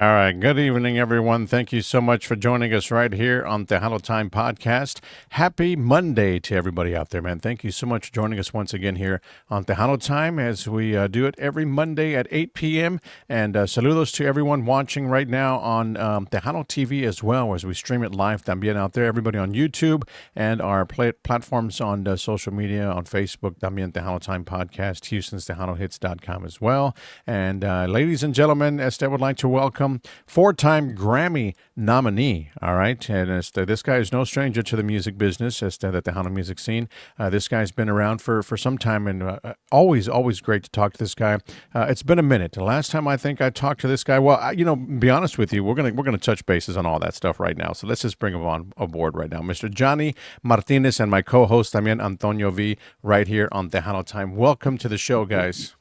All right. Good evening, everyone. Thank you so much for joining us right here on Tejano Time Podcast. Happy Monday to everybody out there, man. Thank you so much for joining us once again here on Tejano Time as we do it every Monday at 8 p.m. And saludos to everyone watching right now on Tejano TV as well as we stream it live también out there. Everybody on YouTube and our platforms on social media, on Facebook, también Tejano Time Podcast, Houston's TejanoHits.com as well. And ladies and gentlemen, I would like to welcome four-time Grammy nominee. All right, and this guy is no stranger to the music business, the Tejano music scene. This guy's been around for some time, and always great to talk to this guy. It's been a minute. The last time I think I talked to this guy, well, be honest with you, we're gonna touch bases on all that stuff right now. So let's just bring him on aboard right now, Mr. Jonny Martinez, and my co-host también Antonio V, right here on Tejano Time. Welcome to the show, guys.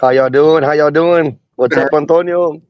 How y'all doing? How y'all doing? What's up, Antonio?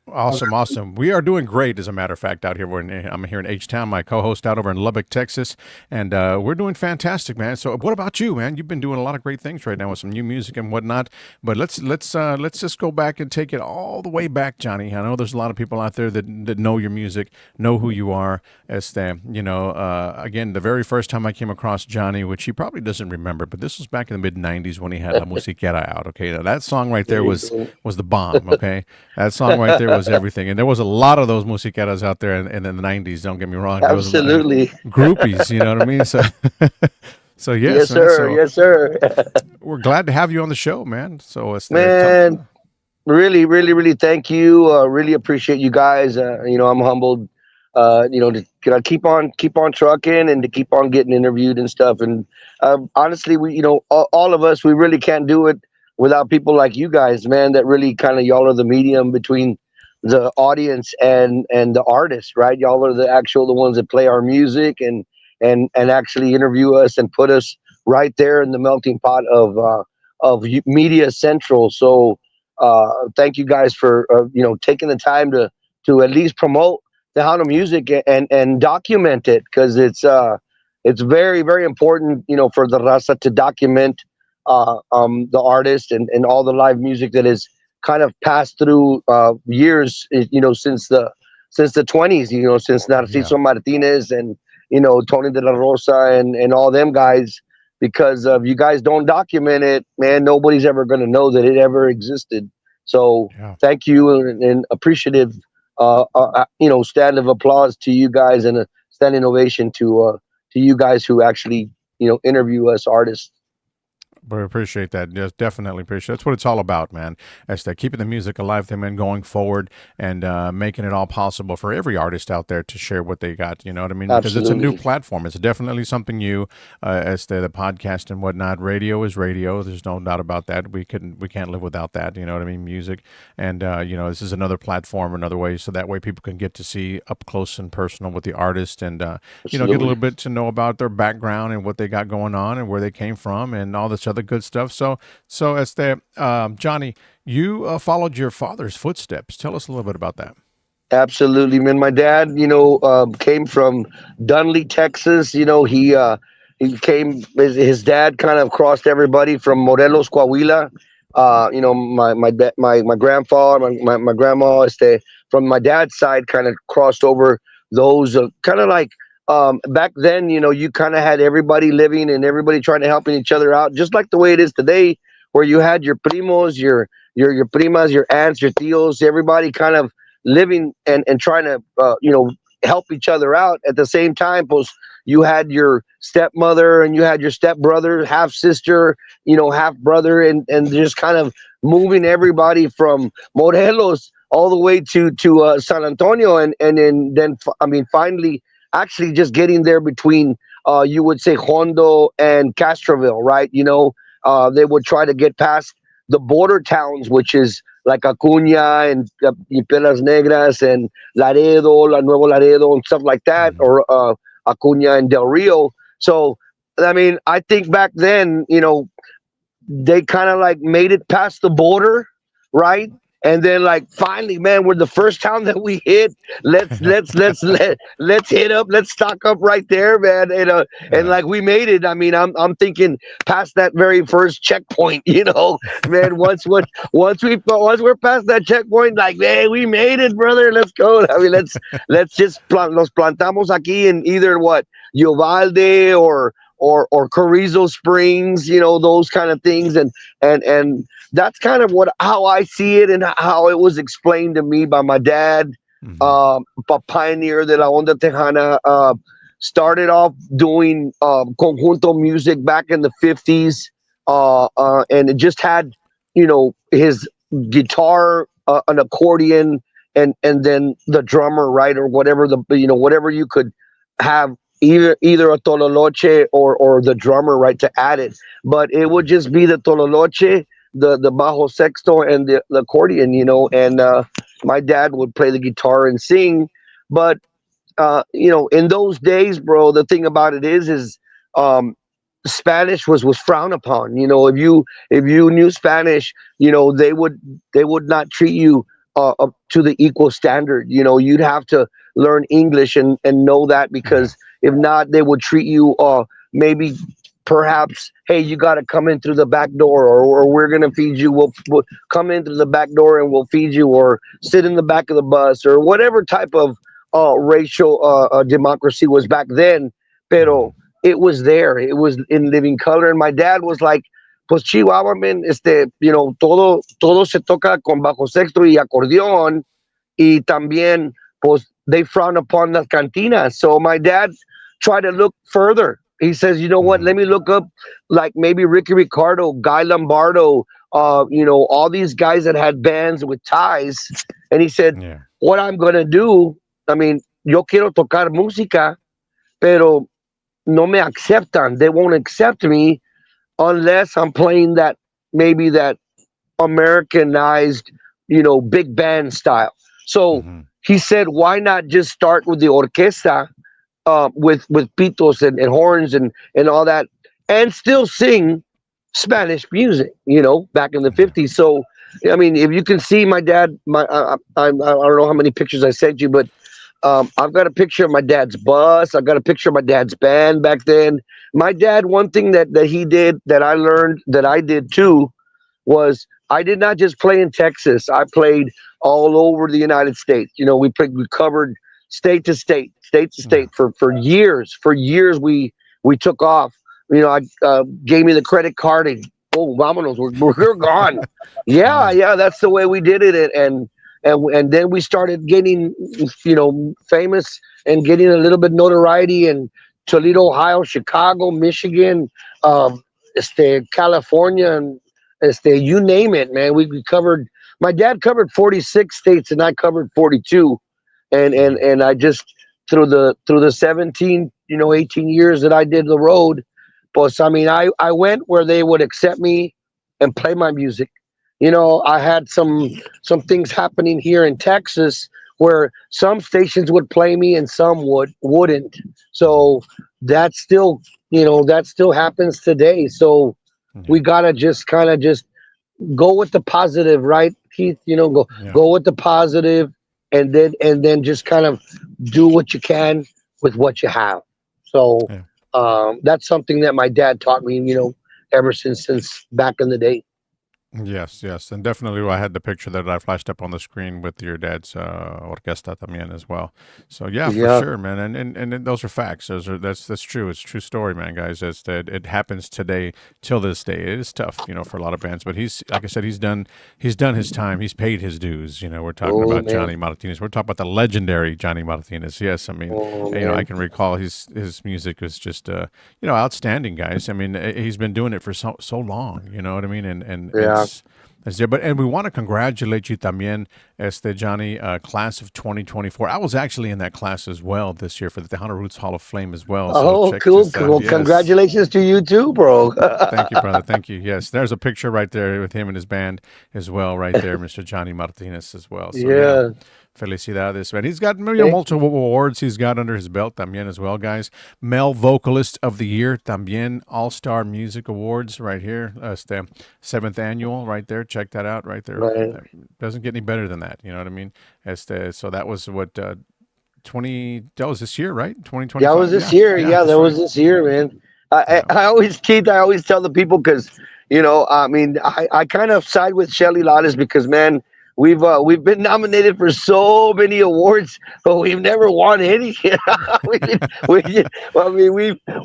Awesome. We are doing great, as a matter of fact, out here. I'm here in H-Town, my co-host out over in Lubbock, Texas, and we're doing fantastic, man. So what about you, man? You've been doing a lot of great things right now with some new music and whatnot, but let's just go back and take it all the way back, Jonny. I know there's a lot of people out there that know your music, know who you are. Again, the very first time I came across Jonny, which he probably doesn't remember, but this was back in the mid-'90s when he had La Musiquera out, okay? Now, that song right there was the bomb, okay? That song right there was everything. And there was a lot of those musiqueras out there in the 90s, don't get me wrong. Absolutely. Groupies, you know what I mean? So, so yes, Yes, sir. Yes, sir. We're glad to have you on the show, man. So it's Man, really, thank you. Really appreciate you guys. I'm humbled. To keep on trucking and to keep on getting interviewed and stuff. And honestly, all of us, we really can't do it without people like you guys, man. That really kind of y'all are the medium between the audience and the artists, right? Y'all are the ones that play our music and actually interview us and put us right there in the melting pot of media central. So thank you guys for taking the time to at least promote the Tejano music and document it, because it's very, very important, for the raza to document the artist and all the live music that is kind of passed through years, since the 20s, since Narciso Martinez and Tony de la Rosa and all them guys. Because if you guys don't document it, man, nobody's ever going to know that it ever existed. So thank you, and appreciative, stand of applause to you guys, and a standing ovation to you guys who actually interview us artists. We appreciate that. Yes, definitely appreciate. That's what it's all about, man. That's that, keeping the music alive, them, and going forward, and making it all possible for every artist out there to share what they got. You know what I mean? Because it's a new platform. It's definitely something new. As the podcast and whatnot. Radio is radio. There's no doubt about that. We can't live without that. You know what I mean? Music, and this is another platform, another way, so that way people can get to see up close and personal with the artist, and get a little bit to know about their background and what they got going on and where they came from and all this other good stuff. So as Jonny, you followed your father's footsteps. Tell us a little bit about that. Absolutely, man. My dad, came from Dunley, Texas. He came. His dad kind of crossed everybody from Morelos, Coahuila. My grandfather, my grandma, from my dad's side, kind of crossed over those. Kind of like back then, you kind of had everybody living and everybody trying to help each other out, just like the way it is today, where you had your primos, your primas, your aunts, your tios, everybody kind of living and trying to help each other out. At the same time, you had your stepmother and you had your stepbrother, half sister, half brother, and just kind of moving everybody from Morelos all the way to San Antonio, and then finally actually just getting there between you would say Hondo and Castroville, right? They would try to get past the border towns, which is like Acuña and Piedras Negras and Laredo, La Nuevo Laredo, and stuff like that, or Acuña and Del Rio. So, I think back then, they kind of like made it past the border, right? and then like finally, man, we're the first town that we hit. Let's hit up, let's stock up right there, man. And Yeah. like we made it. I mean, I'm thinking past that very first checkpoint, man. Once we're past that checkpoint, like, man, we made it, brother. Let's go. I mean, let's just nos plantamos aquí in either what Uvalde or Carrizo Springs, those kind of things, and that's kind of what how I see it and how it was explained to me by my dad, Hmm. a pioneer de la onda tejana. Started off doing conjunto music back in the 50s, and it just had his guitar, an accordion, and then the drummer, right, or whatever whatever you could have, either a tololoche or the drummer, right, to add it. But it would just be the tololoche, the bajo sexto, and the accordion, and my dad would play the guitar and sing. But in those days, bro, the thing about it is um, Spanish was frowned upon. If you knew Spanish, they would not treat you up to the equal standard. You'd have to learn English and know that, Yeah. because if not, they would treat you maybe perhaps, hey, you got to come in through the back door, or we're gonna feed you. We'll come in through the back door and we'll feed you, or sit in the back of the bus, or whatever type of racial democracy was back then. Hmm. Pero it was there. It was in living color. And my dad was like, pues Chihuahua, man, todo se toca con bajo sexto y acordeón. Y también, pues, they frown upon las cantinas. So my dad tried to look further. He says, you know what, Hmm. let me look up like maybe Ricky Ricardo, Guy Lombardo, all these guys that had bands with ties. And he said, Yeah. what I'm going to do, I mean, yo quiero tocar música, pero no me aceptan. They won't accept me unless I'm playing that, maybe that Americanized, big band style. So Hmm. he said, why not just start with the orquesta, with pitos and horns and all that, and still sing Spanish music, back in the Yeah. 50s. So, I mean, if you can see my dad, I don't know how many pictures I sent you, but I've got a picture of my dad's bus. I've got a picture of my dad's band back then. My dad, one thing that he did that I learned that I did too was I did not just play in Texas. I played all over the United States. We covered state to Yeah. state for years. For years, we took off. I gave me the credit card and, oh, vamonos, we're gone. Yeah, Yeah. yeah, that's the way we did it, and then we started getting famous and getting a little bit notoriety in Toledo, Ohio, Chicago, Michigan, California, and you name it, man. We covered. My dad covered 46 states, and I covered 42. And and Yeah. and I just, through the 17, 18 years that I did the road, but I mean, I went where they would accept me and play my music. I had some things happening here in Texas where some stations would play me and some wouldn't. Hmm. So that still happens today. So we Yeah. gotta just kind of just go with the positive, right, Keith? Go Yeah. go with the positive, and then just kind of do what you can with what you have. So Yeah. that's something that my dad taught me, ever since back in the day. Yes, yes, and definitely I had the picture that I flashed up on the screen with your dad's orquesta también as well. So yeah, for Yeah. sure, man, and those are facts. That's true. It's a true story, man, guys. It's that it happens today till this day. It is tough, for a lot of bands, but he's like I said, he's done his time. He's paid his dues. We're talking Oh about man. Johnny Martinez. We're talking about the legendary Johnny Martinez. Yes, I mean, Oh I man. can recall his music was just outstanding, guys. I mean, he's been doing it for so long. You know what I mean? And Yeah. it's there. But we want to congratulate you también, Johnny, class of 2024. I was actually in that class as well this year for the Tejano Roots Hall of Fame as well. So Oh, check cool, this out. cool. Yes. Congratulations to you too, bro. Thank you, brother. Thank you. Yes, there's a picture right there with him and his band as well, right there, Mr. Johnny Martinez as well. So yeah, Yeah. Felicidades, man. He's got Thank you. multiple awards he's got under his belt también as well, guys. Male Vocalist of the Year también, All-Star Music Awards right here. Seventh annual right there. Check that out right there. Right. Doesn't get any better than that. You know what I mean? So that was what that was this year, right? Yeah, it was 2025. this Yeah, year. yeah, Yeah, that that's was right. this year, man. Yeah, I always, Keith, I always tell the people because, I mean, I kind of side with Shelly Lattes because, man, we've been nominated for so many awards, but we've never won any. we, we, well, I mean,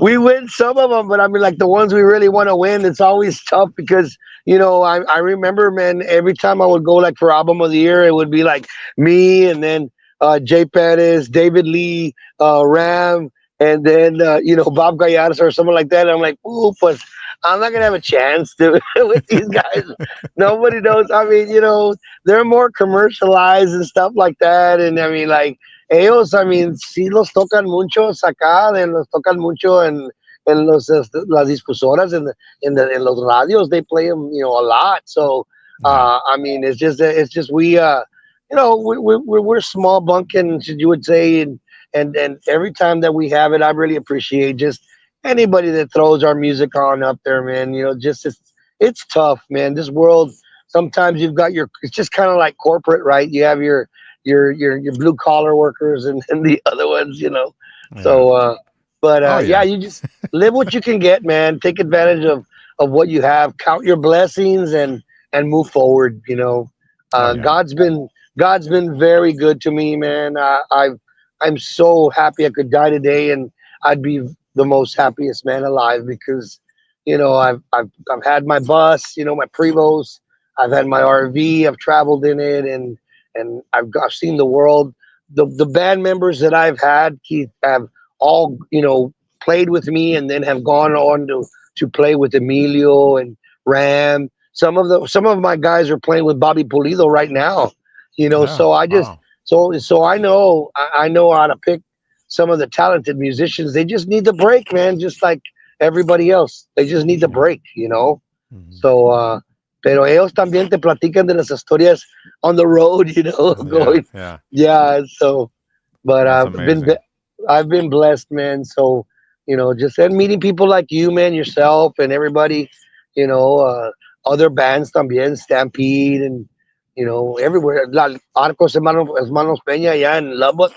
we win some of them, but I mean, like the ones we really want to win, it's always tough because, I remember, man, every time I would go like for album of the year, it would be like me and then Jay Pettis, David Lee, Ram, and then Bob Gallardo or someone like that. And I'm like, ooh, but I'm not gonna have a chance to with these guys. Nobody knows. I mean, they're more commercialized and stuff like that. And I mean, like ellos, I mean, sí los tocan mucho acá, and los tocan mucho en las difusoras en los radios. They play them, a lot. So yeah, I mean, it's just we're small bunkin, you would say, and every time that we have it, I really appreciate just anybody that throws our music on up there, man. Just it's tough, man. This world, sometimes you've got it's just kind of like corporate, right? You have your blue collar workers and the other ones. yeah. So, but Oh yeah, yeah. you just live what you can get, man. Take advantage of what you have. Count your blessings and move forward. Oh yeah. God's been very good to me, man. I'm so happy I could die today, and I'd be the most happiest man alive because, I've had my bus, my Prevos, I've had my RV, I've traveled in it, and I've seen the world. The band members that I've had, Keith, have all played with me, and then have gone on to play with Emilio and Ram. Some of my guys are playing with Bobby Pulido right now. Yeah. So I just Wow. so I know how to pick some of the talented musicians. They just need the break, man, just like everybody else. They just need the Yeah. break. Hmm. So pero ellos también te platican de las historias on the road, Yeah. going. Yeah. Yeah, so but That's been amazing. I've been blessed, man. So just and meeting people like you, man, yourself, and everybody, you know, uh, other bands también, Stampede, and everywhere. Arcos Hermanos Peña, yeah, in Lubbock.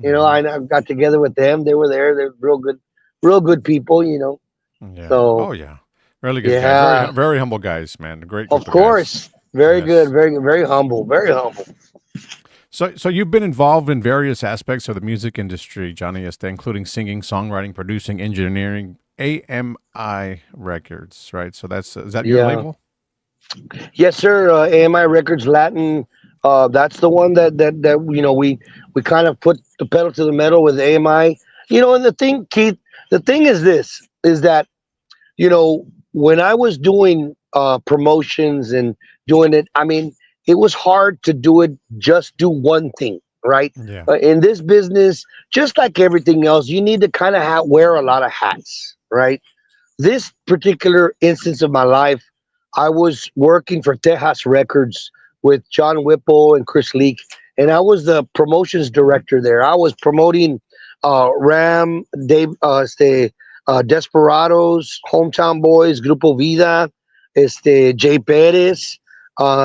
Hmm. I got together with them. They were there. They're real good people. Yeah. So Oh yeah. Really good guys. yeah, Very humble guys, man. A great of group of guys. course, very good, Yes. very humble, very humble. So you've been involved in various aspects of the music industry, Johnny, including singing, songwriting, producing, engineering, AMI Records, right? So is that your Yeah. label? Yes, sir. AMI Records Latin. That's the one that we kind of put the pedal to the metal with AMI. And the thing, Keith, the thing is this: is that when I was doing promotions and doing it, I mean, it was hard to do it. Just do one thing, right? Yeah. In this business, just like everything else, you need to kind of wear a lot of hats, right? This particular instance of my life, I was working for Tejas Records with John Whipple and Chris Leak, and I was the promotions director there. I was promoting Ram, Dave, Desperados, Hometown Boys, Grupo Vida, Jay Perez,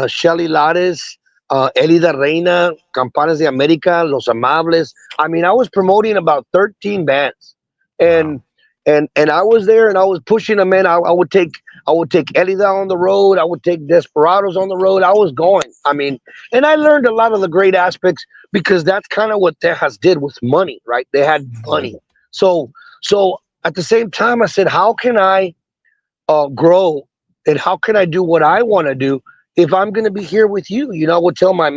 Shelly Lares, Elida Reina, Campanas de América, Los Amables. I mean, I was promoting about 13 bands, and Wow. and I was there and I was pushing them in. I would take Elida on the road. I would take Desperados on the road. I was going. I mean, and I learned a lot of the great aspects because that's kind of what Texas did with money, right? They had Hmm. money. So at the same time, I said, how can I grow and how can I do what I want to do if I'm going to be here with you? I would tell my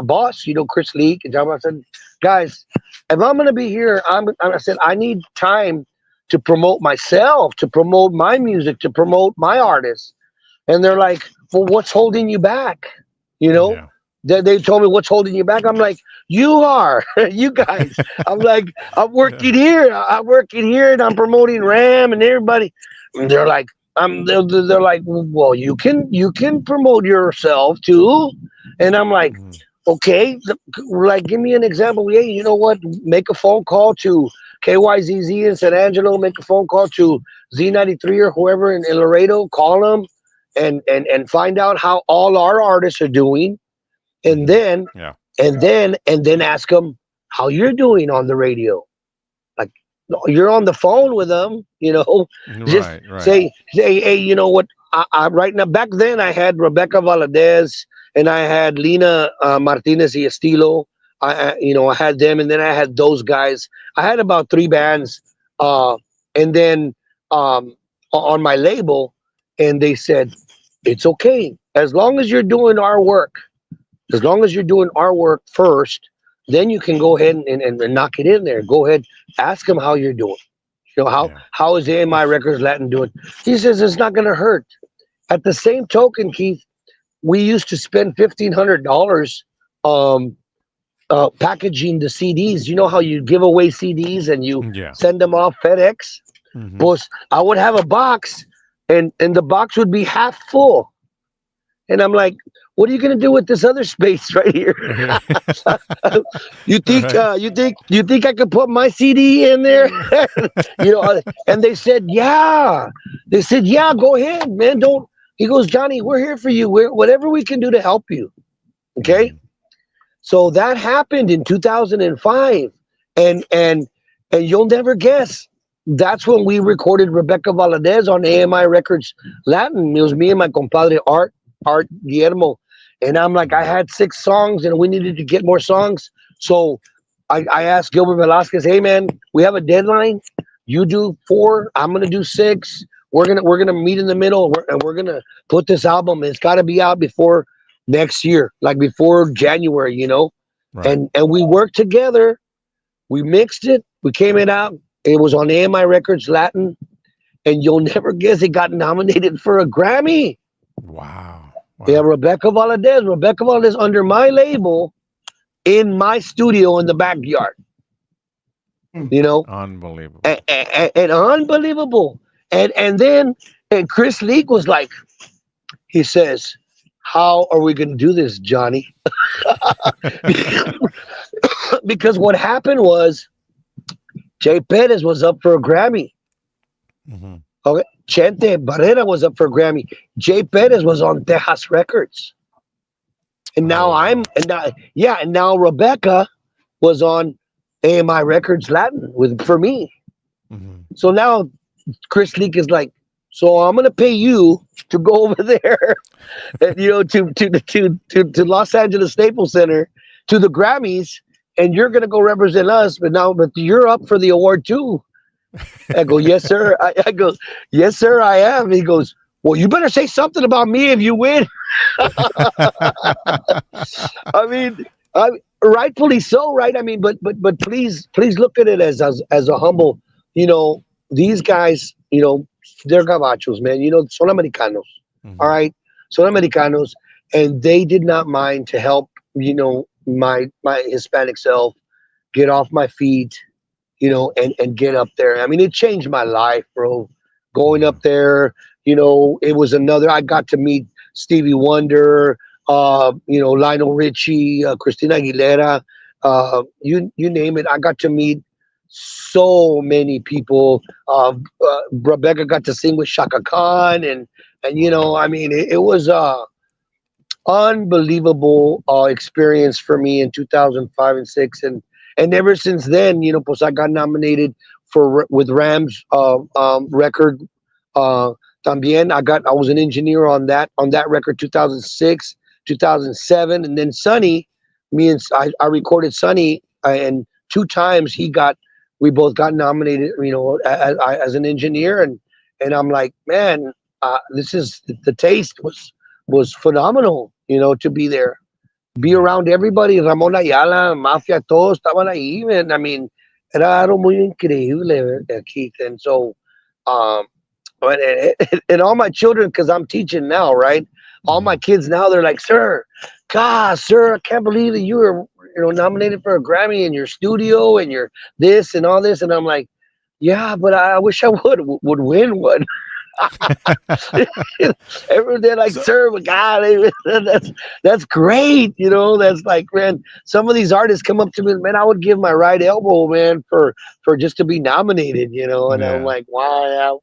boss, Chris Leak, and I said, guys, if I'm going to be here, I said I need time to promote myself, to promote my music, to promote my artists. And they're like, well, what's holding you back? You know, Yeah. they told me what's holding you back. I'm like, you are, you guys. I'm like, I'm Yeah. working here. I'm working here and I'm promoting Ram and everybody. And they're like, they're like, well, you can promote yourself too. And I'm like, Mhm. Okay, like give me an example. Hey, you know what? Make a phone call to KYZZ in San Angelo. Make a phone call to Z93 or whoever in Laredo. Call them and find out how all our artists are doing, and Hmm. then Yeah. and then ask them how you're doing on the radio. Like you're on the phone with them, just Right. Right. say, hey, you know what? Right now, back then, I had Rebecca Valadez and I had Lina Martinez y Estilo. I had them, and then I had those guys. I had about three bands, and then on my label, and they said it's okay as long as you're doing our work. As long as you're doing our work first, then you can go ahead and knock it in there. Go ahead, ask them how you're doing. Yeah. How is AMI It's, Records Latin doing? He says it's not going to hurt. At the same token, Keith, we used to spend $1,500 um, packaging the CDs. You know how you give away CDs and you yeah. send them off FedEx? Hmm. Well, I would have a box, and the box would be half full. And I'm like, what are you going to do with this other space right here? Yeah. You think Right. you think I could put my CD in there? And they said, yeah. They said, yeah, go ahead, man. Don't. He goes, Johnny, we're here for you. We're whatever we can do to help you. Okay. Hmm. So that happened in 2005, and and and you'll never guess. That's when we recorded Rebecca Valadez on AMI Records Latin. It was me and my compadre Art Guillermo, and I'm like, I Hmm. had six songs, and we needed to get more songs. So I asked Gilbert Velasquez, hey man, we have a deadline. You do four, I'm gonna do six. We're gonna meet in the middle, and we're gonna put this album. It's got to be out before next year, like before January, Right. and we worked together. We mixed it. We came it out. It was on AMI Records Latin, and you'll never guess it got nominated for a Grammy. Wow. Yeah, Wow. Rebecca Valadez. Rebecca Valadez under my label in my studio in the backyard. You know, Unbelievable. and unbelievable. And then Chris Leak was like, he says, "How are we going to do this, Johnny?" Because what happened was Jay Perez was up for a Grammy. Hmm. Okay, Chente Barrera was up for a Grammy. Jay Perez was on Tejas Records, and Oh now wow. and now Rebecca was on AMI Records Latin with for me. Hmm. So now Chris Leak is like, so I'm gonna pay you to go over there, to Los Angeles Staples Center to the Grammys, and you're gonna go represent us. But you're up for the award too. I go, yes, sir. I go, yes, sir, I am. He goes, well, you better say something about me if you win. I mean, I, rightfully so, right? I mean, but please look at it as a humble. You know, these guys, they're gabachos, man. Son americanos. All Hmm. right, son americanos, and they did not mind to help. My Hispanic self get off my feet. And get up there. I mean, it changed my life, bro. Going Yeah. up there, it was another. I got to meet Stevie Wonder, Lionel Richie, Christina Aguilera, you name it. I got to meet so many people. Rebecca got to sing with Shaka Khan, and Wow. I mean, it was unbelievable experience for me in 2005 and 6, and ever since then, pues I got nominated for with Rams record. uh También I was an engineer on that record, 2006, 2007, and then Sonny, I recorded Sonny, and two times we both got nominated, as an engineer, and I'm like, man, this is the taste was phenomenal, to be there, be Yeah. around everybody. Ramon Ayala, Mafia, todos estaban ahí, man. I mean, era algo muy increíble, Keith. And so, um, and all my children, because I'm teaching now, right? All my Hmm. kids now, they're like, sir, God, sir, I can't believe that you were, nominated for a Grammy in your studio and you're this and all this. And I'm like, yeah, but I wish I would win one. Every day, like, So sir, but God, that's great. That's like, man, some of these artists come up to me, man, I would give my right elbow, man, for just to be nominated, and I'm yeah. like, wow,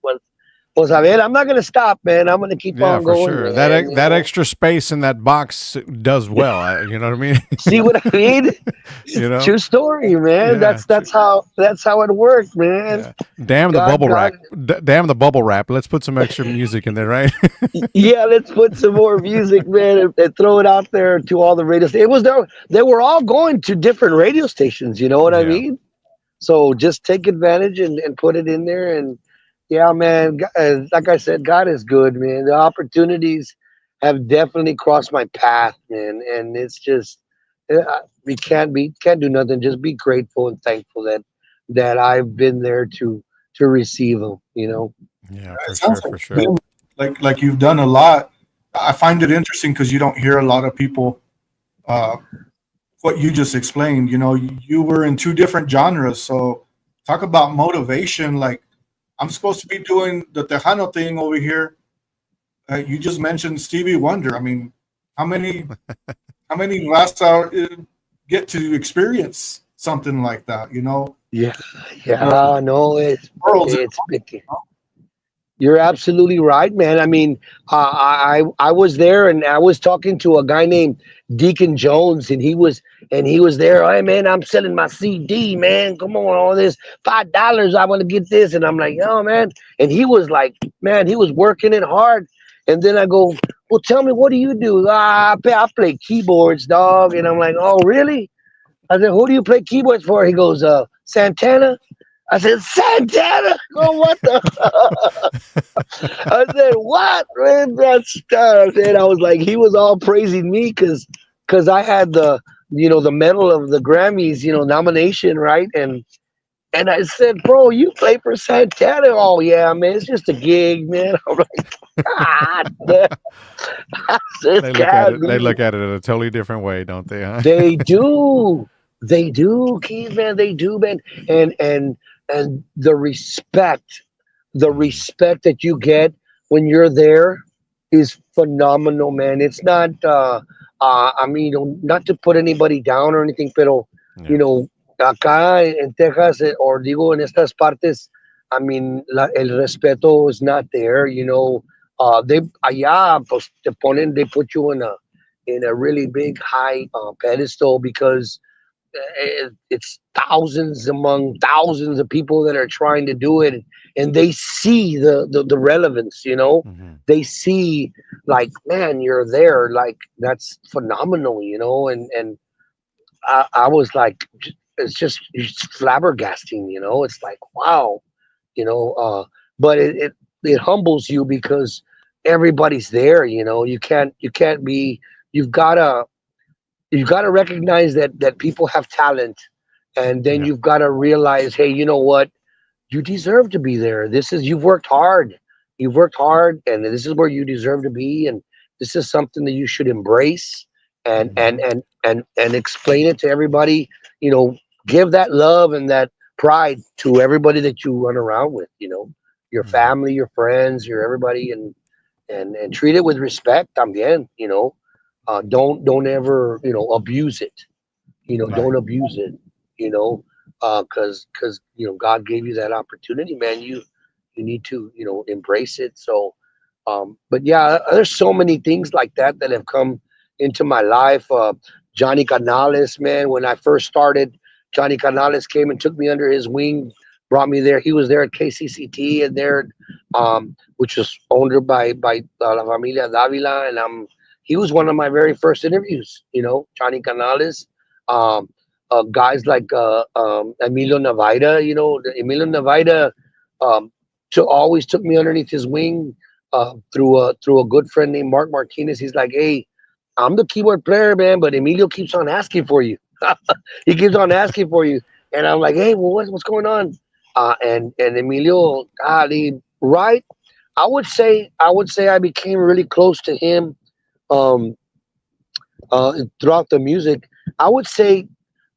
was a ver, I'm not gonna stop, man. I'm gonna keep Yeah, on for going, sure. That man. that extra space in that box does well. You know what I mean? See what I mean? you know? True story, man. Yeah. That's how it worked, man. Yeah. Damn the God, bubble God, wrap. Damn the bubble wrap. Let's put some extra music in there, right? yeah. Let's put some more music, man, and throw it out there to all the radio stations. It was there. They were all going to different radio stations. You know what I yeah. mean? So just take advantage and put it in there. And yeah, man. Like I said, God is good, man. The opportunities have definitely crossed my path, man. And it's just we can't do nothing. Just be grateful and thankful that I've been there to receive them. Yeah, It for sounds sure, like for sure. you like you've done a lot. I find it interesting because you don't hear a lot of people uh, what you just explained. You were in two different genres, so talk about motivation. Like I'm supposed to be doing the Tejano thing over here. You just mentioned Stevie Wonder. I mean, how many how many last hour get to experience something like that? Yeah, The yeah. No, world's it's big. You're absolutely right, man. I mean, I was there, and I was talking to a guy named Deacon Jones, and he was there. Hey, man, I'm selling my CD, man. Come on, all this $5. I want to get this, and I'm like, oh, man. And he was like, man, he was working it hard. And then I go, well, tell me, what do you do? I play keyboards, dog. And I'm like, oh, really? I said, who do you play keyboards for? He goes, Santana. I said, Santana? Oh, what the? I said, "What, man? That's man." I was like, he was all praising me because I had the medal of the Grammys, nomination, right? And I said, "Bro, you play for Santana?" Oh yeah, man. It's just a gig, man. I'm like, God, damn. I said, they look at God, it. They look at it in a totally different way, don't they? Huh? they do. They do, Keith, man. They do, man. And the respect that you get when you're there is phenomenal, man. It's not I mean, not to put anybody down or anything, pero you yeah. know, acá en Texas, or digo en estas partes, I mean, el respeto is not there, they allá pues they put you in a really big high pedestal because it's thousands among thousands of people that are trying to do it, and they see the relevance, hmm they see, like, man, you're there, like, that's phenomenal, and I was like, it's flabbergasting, it's like, wow, but it humbles you because everybody's there, you can't be, you've gotta you've got to recognize that people have talent, and then Yeah. you've got to realize, hey, you know what, you deserve to be there. You've worked hard, and this is where you deserve to be, and this is something that you should embrace, and and hmm and and explain it to everybody. you know Give that love and that pride to everybody that you run around with, your Yeah. family, your friends, your everybody, and treat it with respect también. Don't ever abuse it. Right. Don't abuse it. you know because God gave you that opportunity, man. You need to embrace it. So but yeah, there's so many things like that have come into my life. Johnny Canales, man, when I first started, Johnny Canales came and took me under his wing, brought me there. He was there at KCCT, and there, which was owned by La Familia Davila, and he was one of my very first interviews. Johnny Canales. Um, Guys like Emilio Navaida, Emilio Navaida, um, always took me underneath his wing, through a good friend named Mark Martinez. He's like, hey, I'm the keyboard player, man, but Emilio keeps on asking for you. He keeps on asking for you, and I'm like, hey, well, what's going on? And Emilio, right? I would say I became really close to him, um, throughout the music. I would say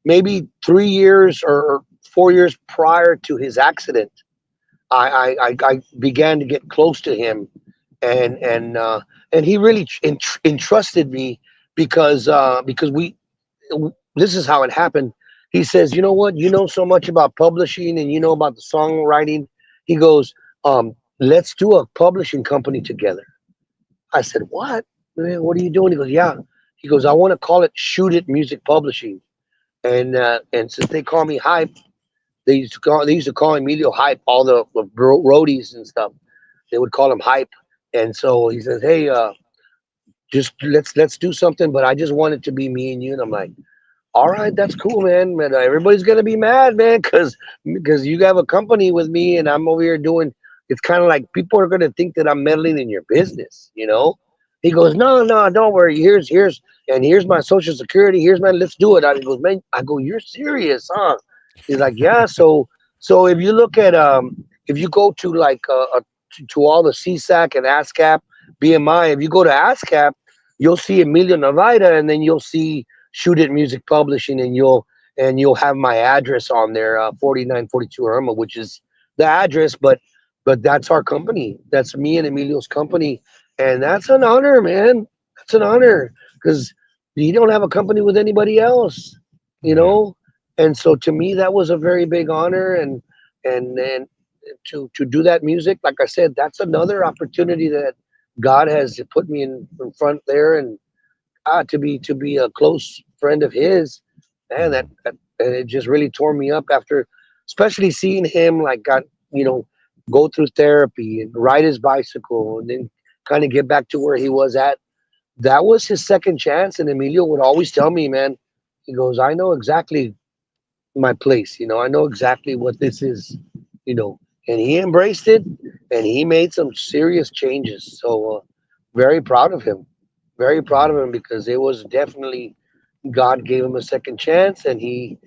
maybe 3 years or 4 years prior to his accident. I began to get close to him, and he really entrusted me because we this is how it happened. He says, you know what, you know so much about publishing and you know about the songwriting. He goes, let's do a publishing company together. I said, what? Man, what are you doing? He goes, yeah. He goes, I want to call it Shoot It Music Publishing. And since they call me Hype, they used to call Emilio Hype. All the roadies and stuff, they would call him Hype. And so he says, hey, just let's do something. But I just want it to be me and you. And I'm like, all right, that's cool, man. Man, everybody's gonna be mad, man, because you have a company with me, and I'm over here doing. It's kind of like people are gonna think that I'm meddling in your business, you know. He goes, no, no, don't worry. Here's my social security. Here's my. Let's do it. I goes, man. I go, you're serious, huh? He's like, yeah. So if you look at if you go to like to all the CSAC and ASCAP, BMI, if you go to ASCAP, you'll see Emilio Navaida, and then you'll see Shoot It Music Publishing, and you'll have my address on there, 4942 Irma, which is the address, but that's our company. That's me and Emilio's company, and that's an honor, man. That's an honor because you don't have a company with anybody else, you Yeah. know. And so to me, that was a very big honor, and to do that music, like I said, that's another opportunity that God has put me in front there, and to be a close friend of his, man, Mhm. and it just really tore me up after, especially seeing him like got you know go through therapy and ride his bicycle and then kind of get back to where he was at. That was his second chance, and Emilio would always tell me, man, he goes, I know exactly my place, I know exactly what this is, you know, and he embraced it and he made some serious changes. So very proud of him, very proud of Mhm. him because it was definitely God gave him a second chance, and he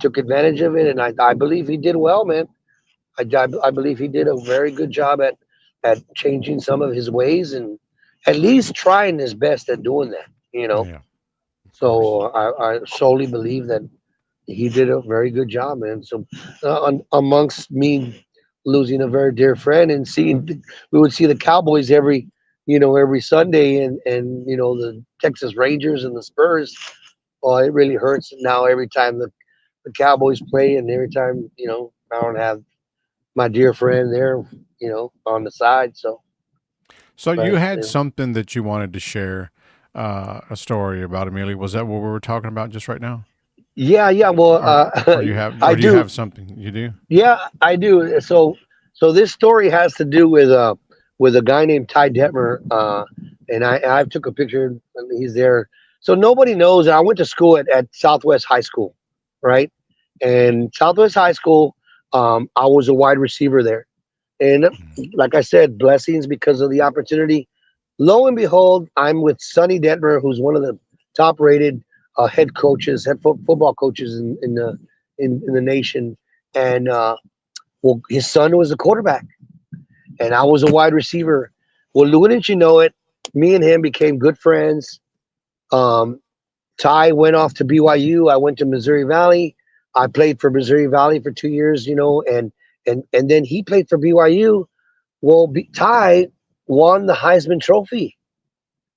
took advantage of it, and I believe he did well, man. I believe he did a very good job at changing some of his ways and at least trying his best at doing that, you know. Yeah. Of course. So I solely believe that he did a very good job, man. So amongst me losing a very dear friend and we would see the Cowboys every Sunday, and the Texas Rangers and the Spurs. Oh, it really hurts now every time the Cowboys play, and every time I don't have my dear friend there, on the side. So, So you but had something that you wanted to share, a story about Amelia. Was that what we were talking about just right now? yeah, yeah. Well, I Or do you do. have something you do? Yeah, I do. So this story has to do with a guy named Ty Detmer, and I took a picture. And he's there. So nobody knows. I went to school at Southwest High School, right? And Southwest High School, I was a wide receiver there, and Mhm. like I said, blessings because of the opportunity. Lo and behold, I'm with Sonny Detmer, who's one of the top-rated head coaches, football coaches in the nation, and well, his son was a quarterback, and I was a wide receiver. Well, wouldn't you know it? Me and him became good friends. Um, Ty went off to BYU. I went to Missouri Valley. I played for Missouri Valley for 2 years, and then he played for BYU. Well, Ty won the Heisman Trophy.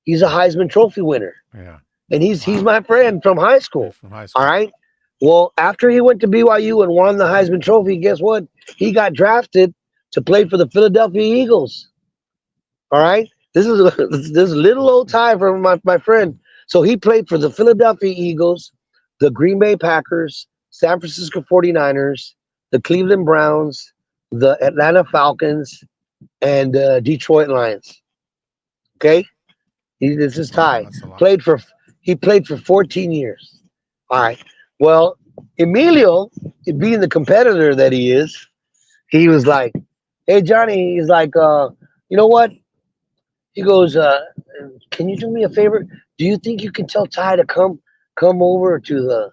He's a Heisman Trophy winner, Yeah. and he's Wow. my friend from high Yeah, school. from high All school. right. Well, after he went to BYU and won the Heisman Trophy, guess what? He got drafted to play for the Philadelphia Eagles. All right. This is this little old Ty from my friend. So he played for the Philadelphia Eagles, the Green Bay Packers, San Francisco 49ers, the Cleveland Browns, the Atlanta Falcons, and Detroit Lions. Okay. This is Wow, Ty. that's a lot. Played for he played for 14 years. All right. Well, Emilio, being the competitor that he is, he was like, "Hey, Johnny," he's like, "You know what?" He goes, "Can you do me a favor? Do you think you can tell Ty to come over to the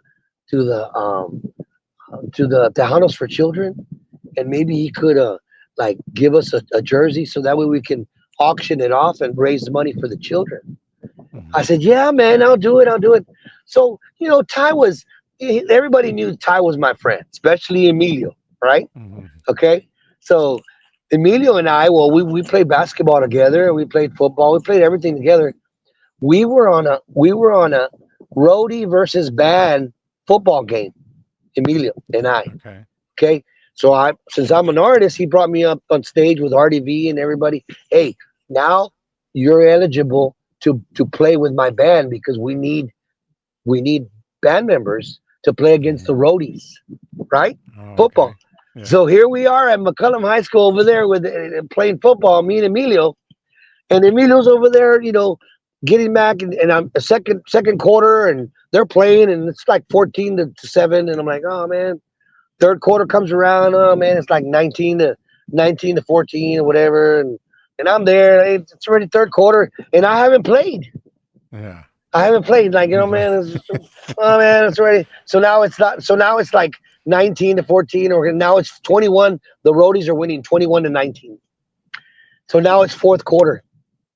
Tejanos for Children, and maybe he could like give us a jersey so that way we can auction it off and raise money for the children." I Mhm. said, "Yeah, man, I'll do it. I'll do it." So Ty was everybody knew Ty was my friend, especially Emilio, right? Mhm. Okay, so Emilio and I, well, we played basketball together. We played football. We played everything together. We were on a roadie versus band football game. Emilio and I. Okay. Okay, so I since I'm an artist, he brought me up on stage with RDV and everybody. Hey, now you're eligible to play with my band because we need band members to play against Hmm. the roadies, right? Oh, Football. okay. Yeah. So here we are at McCullum High School over there with playing football. Me and Emilio, and Emilio's over there, getting back, and I'm a second quarter, and they're playing, and it's like 14-7, and I'm like, oh man. Third quarter comes around, oh man, it's like 19 to 14 or whatever, and I'm there. It's already third quarter, and I haven't played. Yeah. I haven't played, like, man. Oh man, it's already. So now it's not. So now it's like 19-14, or now it's 21. The roadies are winning 21-19. So now it's fourth quarter.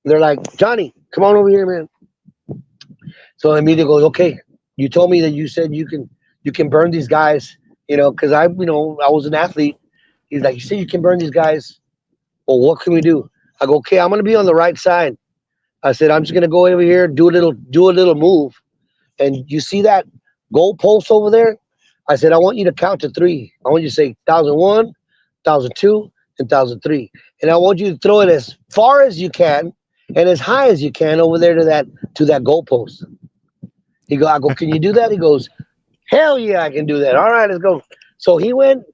They're like, Johnny, come on over here, man. So immediately goes, okay. You told me that you said you can burn these guys, because I was an athlete. He's like, you said you can burn these guys. Well, what can we do? I go, okay, I'm gonna be on the right side. I said, I'm just gonna go over here, do a little move, and you see that goal post over there? I said, I want you to count to three. I want you to say 1001, 1002, and 1003, and I want you to throw it as far as you can and as high as you can over there to that goal post. I go, can you do that? He goes, hell yeah, I can do that. All right, let's go. So he went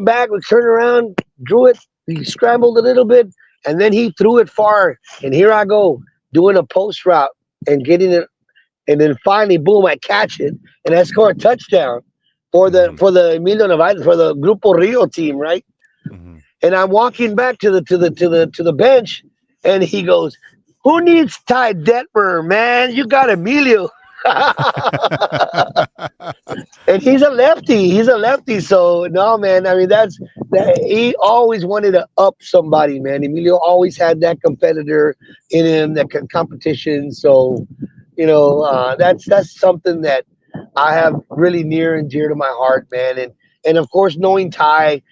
back, we turned around, drew it, he scrambled a little bit, and then he threw it far. And here I go, doing a post route and getting it, and then finally, boom, I catch it, and I score a touchdown for the Hmm. for the Emilio Navarro, for the Grupo Rio team, right? Hmm. And I'm walking back to the bench, and he goes, "Who needs Ty Detmer, man? You got Emilio." And he's a lefty. He's a lefty. So no, man. I mean, he always wanted to up somebody, man. Emilio always had that competitor in him, that competition. So, that's something that I have really near and dear to my heart, man. And of course, knowing Ty,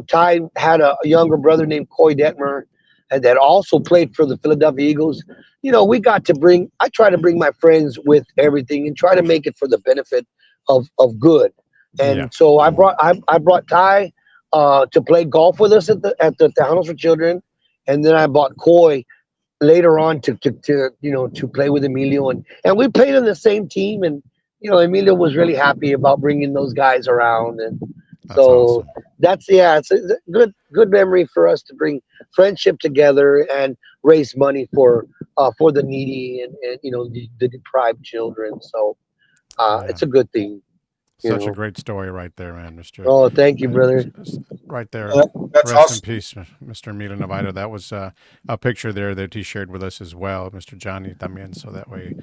Ty had a younger brother named Coy Detmer, and that also played for the Philadelphia Eagles. We got to bring. I try to bring my friends with everything and try to make it for the benefit of good. Yeah. And so I Hmm. brought I brought Ty to play golf with us at the Tejanos for Children, and then I brought Coy later on to play with Emilio, and we played on the same team, and Emilio was really happy about bringing those guys around. And That's so awesome. it's a good memory for us to bring friendship together and raise money for the needy, and the deprived children. So Yeah. it's a good thing. you Such a know great story right there, man, Mister. oh, thank you, brother. Right there. That's Rest in awesome. peace, Mr. Mila Navarro. That was a picture there that he shared with us as well, Mr. Johnny también, so that way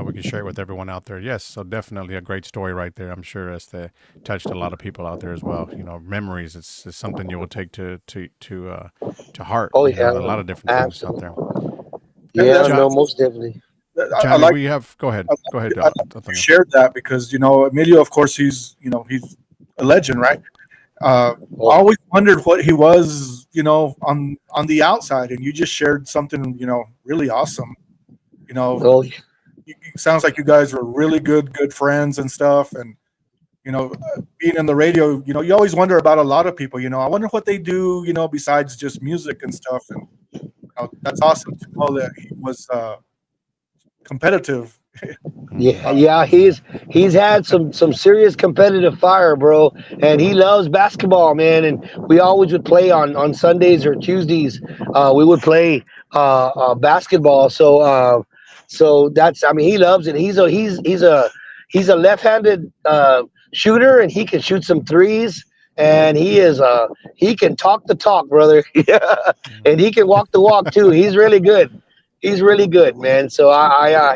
we can share it with everyone out there. Yes, so definitely a great story right there. I'm sure as they touched a lot of people out there as well. Memories. It's something you will take to heart. Oh A yeah, lot of different things out there. absolutely. And Yeah, Jo- no, most definitely. I Johnny, like we have. Go ahead. I Go ahead, like you Antonio. shared that because Emilio, of course, he's a legend, right? I Oh, always wondered what he was, on the outside, and you just shared something, really awesome. You know, oh, it sounds like you guys were really good friends and stuff, and being in the radio, you always wonder about a lot of people. I wonder what they do, besides just music and stuff, and that's awesome to know that he was competitive. yeah, Hmm. yeah. Yeah. He's had some serious competitive fire, bro, and he loves basketball, man. And we always would play on Sundays or Tuesdays. We would play basketball. So that's, I mean, he loves it. He's a left-handed shooter, and he can shoot some threes. And he can talk the talk, brother. Yeah, and he can walk the walk too. He's really good. He's really good, man. So I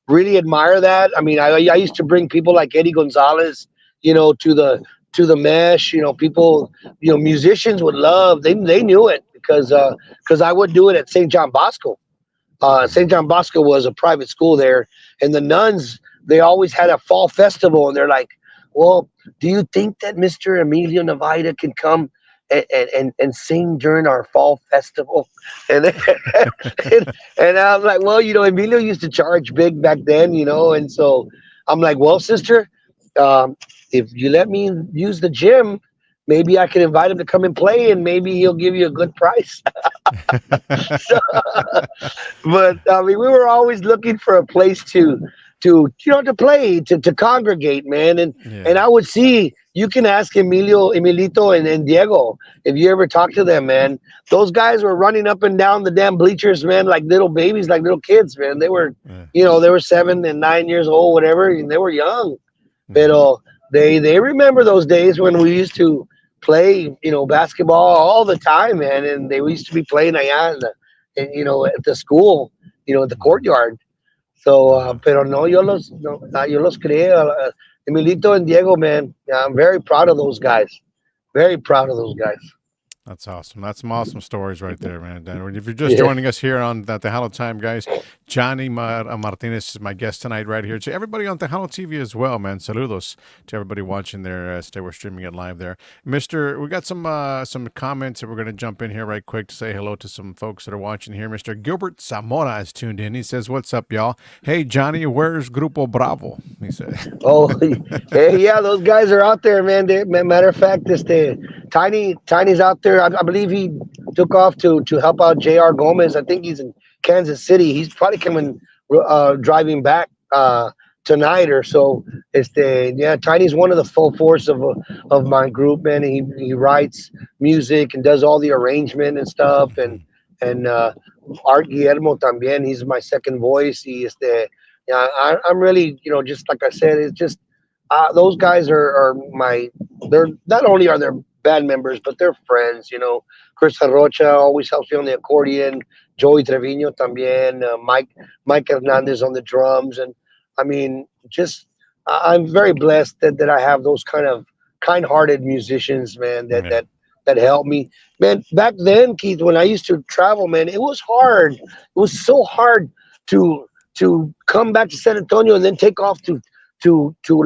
really admire that. I mean, I used to bring people like Eddie Gonzalez, to the mesh. People, musicians would love. They knew it because I would do it at St. John Bosco. St. Hmm. John Bosco was a private school there, and the nuns, they always had a fall festival, and they're like, "Well, do you think that Mr. Emilio Navaida can come and sing during our fall festival. And, and I'm like, well, Emilio used to charge big back then, and so I'm like, well, sister, um, if you let me use the gym, maybe I can invite him to come and play, and maybe he'll give you a good price. So, but I mean, we were always looking for a place to play, to congregate, man. And Yeah. I would see, you can ask Emilito and Diego if you ever talk to them, man. Those guys were running up and down the damn bleachers, man, like little babies, like little kids, man. They were, Yeah. they were 7 and 9 years old, whatever, and they were young. Yeah. But they remember those days when we used to play, basketball all the time, man. And they used to be playing allá at the school, at the courtyard. So, Uh, pero no, yo los crié, Emilito and Diego, man. Yeah, I'm very proud of those guys. Very proud of those guys. That's awesome. That's some awesome stories right there, man. And if you're just Yeah. joining us here on the Tejano Time, guys, Jonny Martinez is my guest tonight right here. To everybody on Tejano TV as well, man. Saludos to everybody watching there as they were streaming it live there. Mister, we got some comments that we're going to jump in here right quick to say hello to some folks that are watching here. Mr. Gilbert Zamora is tuned in. He says, "What's up, y'all? Hey, Johnny, where's Grupo Bravo?" He said. Oh, hey, yeah, those guys are out there, man. Matter of fact, Tiny's out there. I believe he took off to help out J.R. Gomez. I think he's in Kansas City. He's probably coming driving back tonight or so. Yeah, Tiny's one of the full force of my group, man. He writes music and does all the arrangement and stuff, and Mhm. and Art Guillermo también. He's my second voice. Yeah, I'm really, just like I said, it's just those guys are my. They're not only are they band members, but they're friends. Chris Rocha always helps me on the accordion. Joey Trevino también. Mike Hernandez on the drums, and I mean, just I'm very blessed that I have those kind of kind-hearted musicians, man. That Yeah. that that help me, man. Back then, Keith, when I used to travel, man, it was hard. It was so hard to come back to San Antonio and then take off to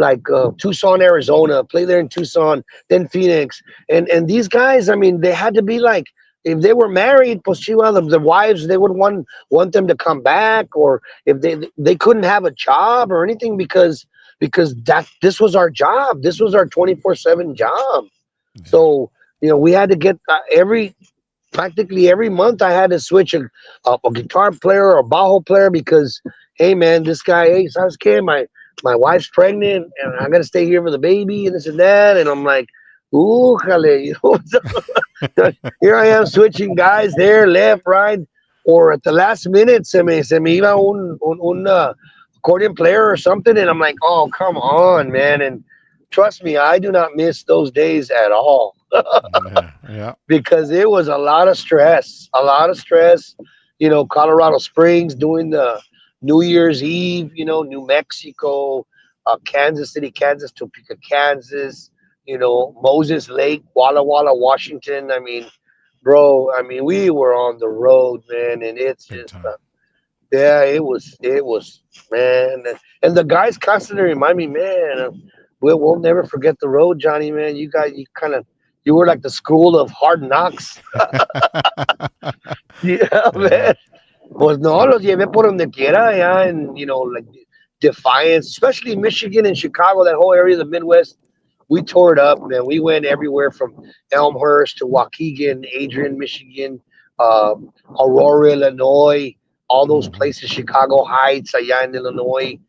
like Tucson, Arizona, play there in Tucson, then Phoenix, and these guys, I mean, they had to be like, if they were married, pues chihuahua, the wives, they would want them to come back, or if they couldn't have a job or anything because that this was our job, this was our 24/7 job. Yeah. So we had to get practically every month I had to switch a guitar player or a bajo player because, hey man, this guy, hey, sabes que my wife's pregnant and I gotta stay here for the baby and this and that, and I'm like, ooh, so here I am switching guys there, left, right, or at the last minute se me iba un accordion player or something, and I'm like, oh come on, man, and trust me, I do not miss those days at all Yeah. Yeah. because it was a lot of stress, a lot of stress. Colorado Springs doing the New Year's Eve, New Mexico, Kansas City, Kansas, Topeka, Kansas, Moses Lake, Walla Walla, Washington. I mean, bro, I mean, we were on the road, man, and it's Big just, time. yeah, it was, man. And the guys constantly remind me, man, we'll never forget the road, Johnny, man. You were like the school of hard knocks. Yeah, Yeah. man. Pues no, los llevé por donde quiera, yeah, and like Defiance, especially Michigan and Chicago, that whole area of the Midwest. We tore it up, man. We went everywhere from Elmhurst to Waukegan, Adrian, Michigan, Aurora, Illinois, all those Mhm. places, Chicago Heights, allá in Illinois.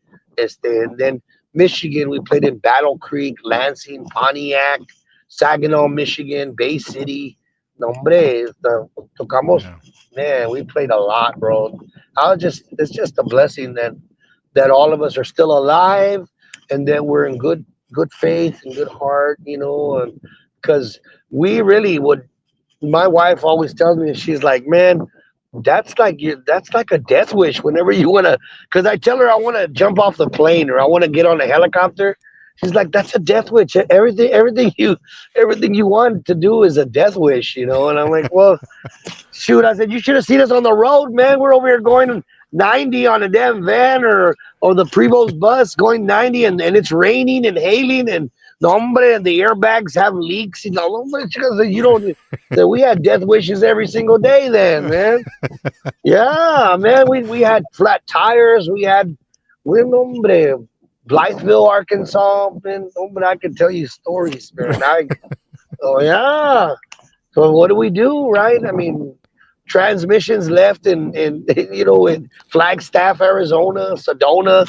And then Michigan, we played in Battle Creek, Lansing, Pontiac, Saginaw, Michigan, Bay City. No, hombre, tocamos, Yeah. man, we played a lot, bro. It's just a blessing that all of us are still alive and that we're in good faith and good heart, because we really would. My wife always tells me, she's like, man, that's like a death wish whenever you want to, because I tell her I want to jump off the plane or I want to get on a helicopter. She's like, that's a death wish. Everything you want to do is a death wish, and I'm like, well, shoot, I said, you should have seen us on the road, man. We're over here going 90 on a damn van or the Prevost bus going 90, and it's raining and hailing, and No, hombre, and the airbags have leaks. You know, hombre, chicas, you don't. So we had death wishes every single day then, man. Yeah, man. We had flat tires. We hombre, Blytheville, Arkansas. Man, hombre, I can tell you stories, man. Oh yeah. So what do we do, right? I mean, transmissions left in in Flagstaff, Arizona, Sedona.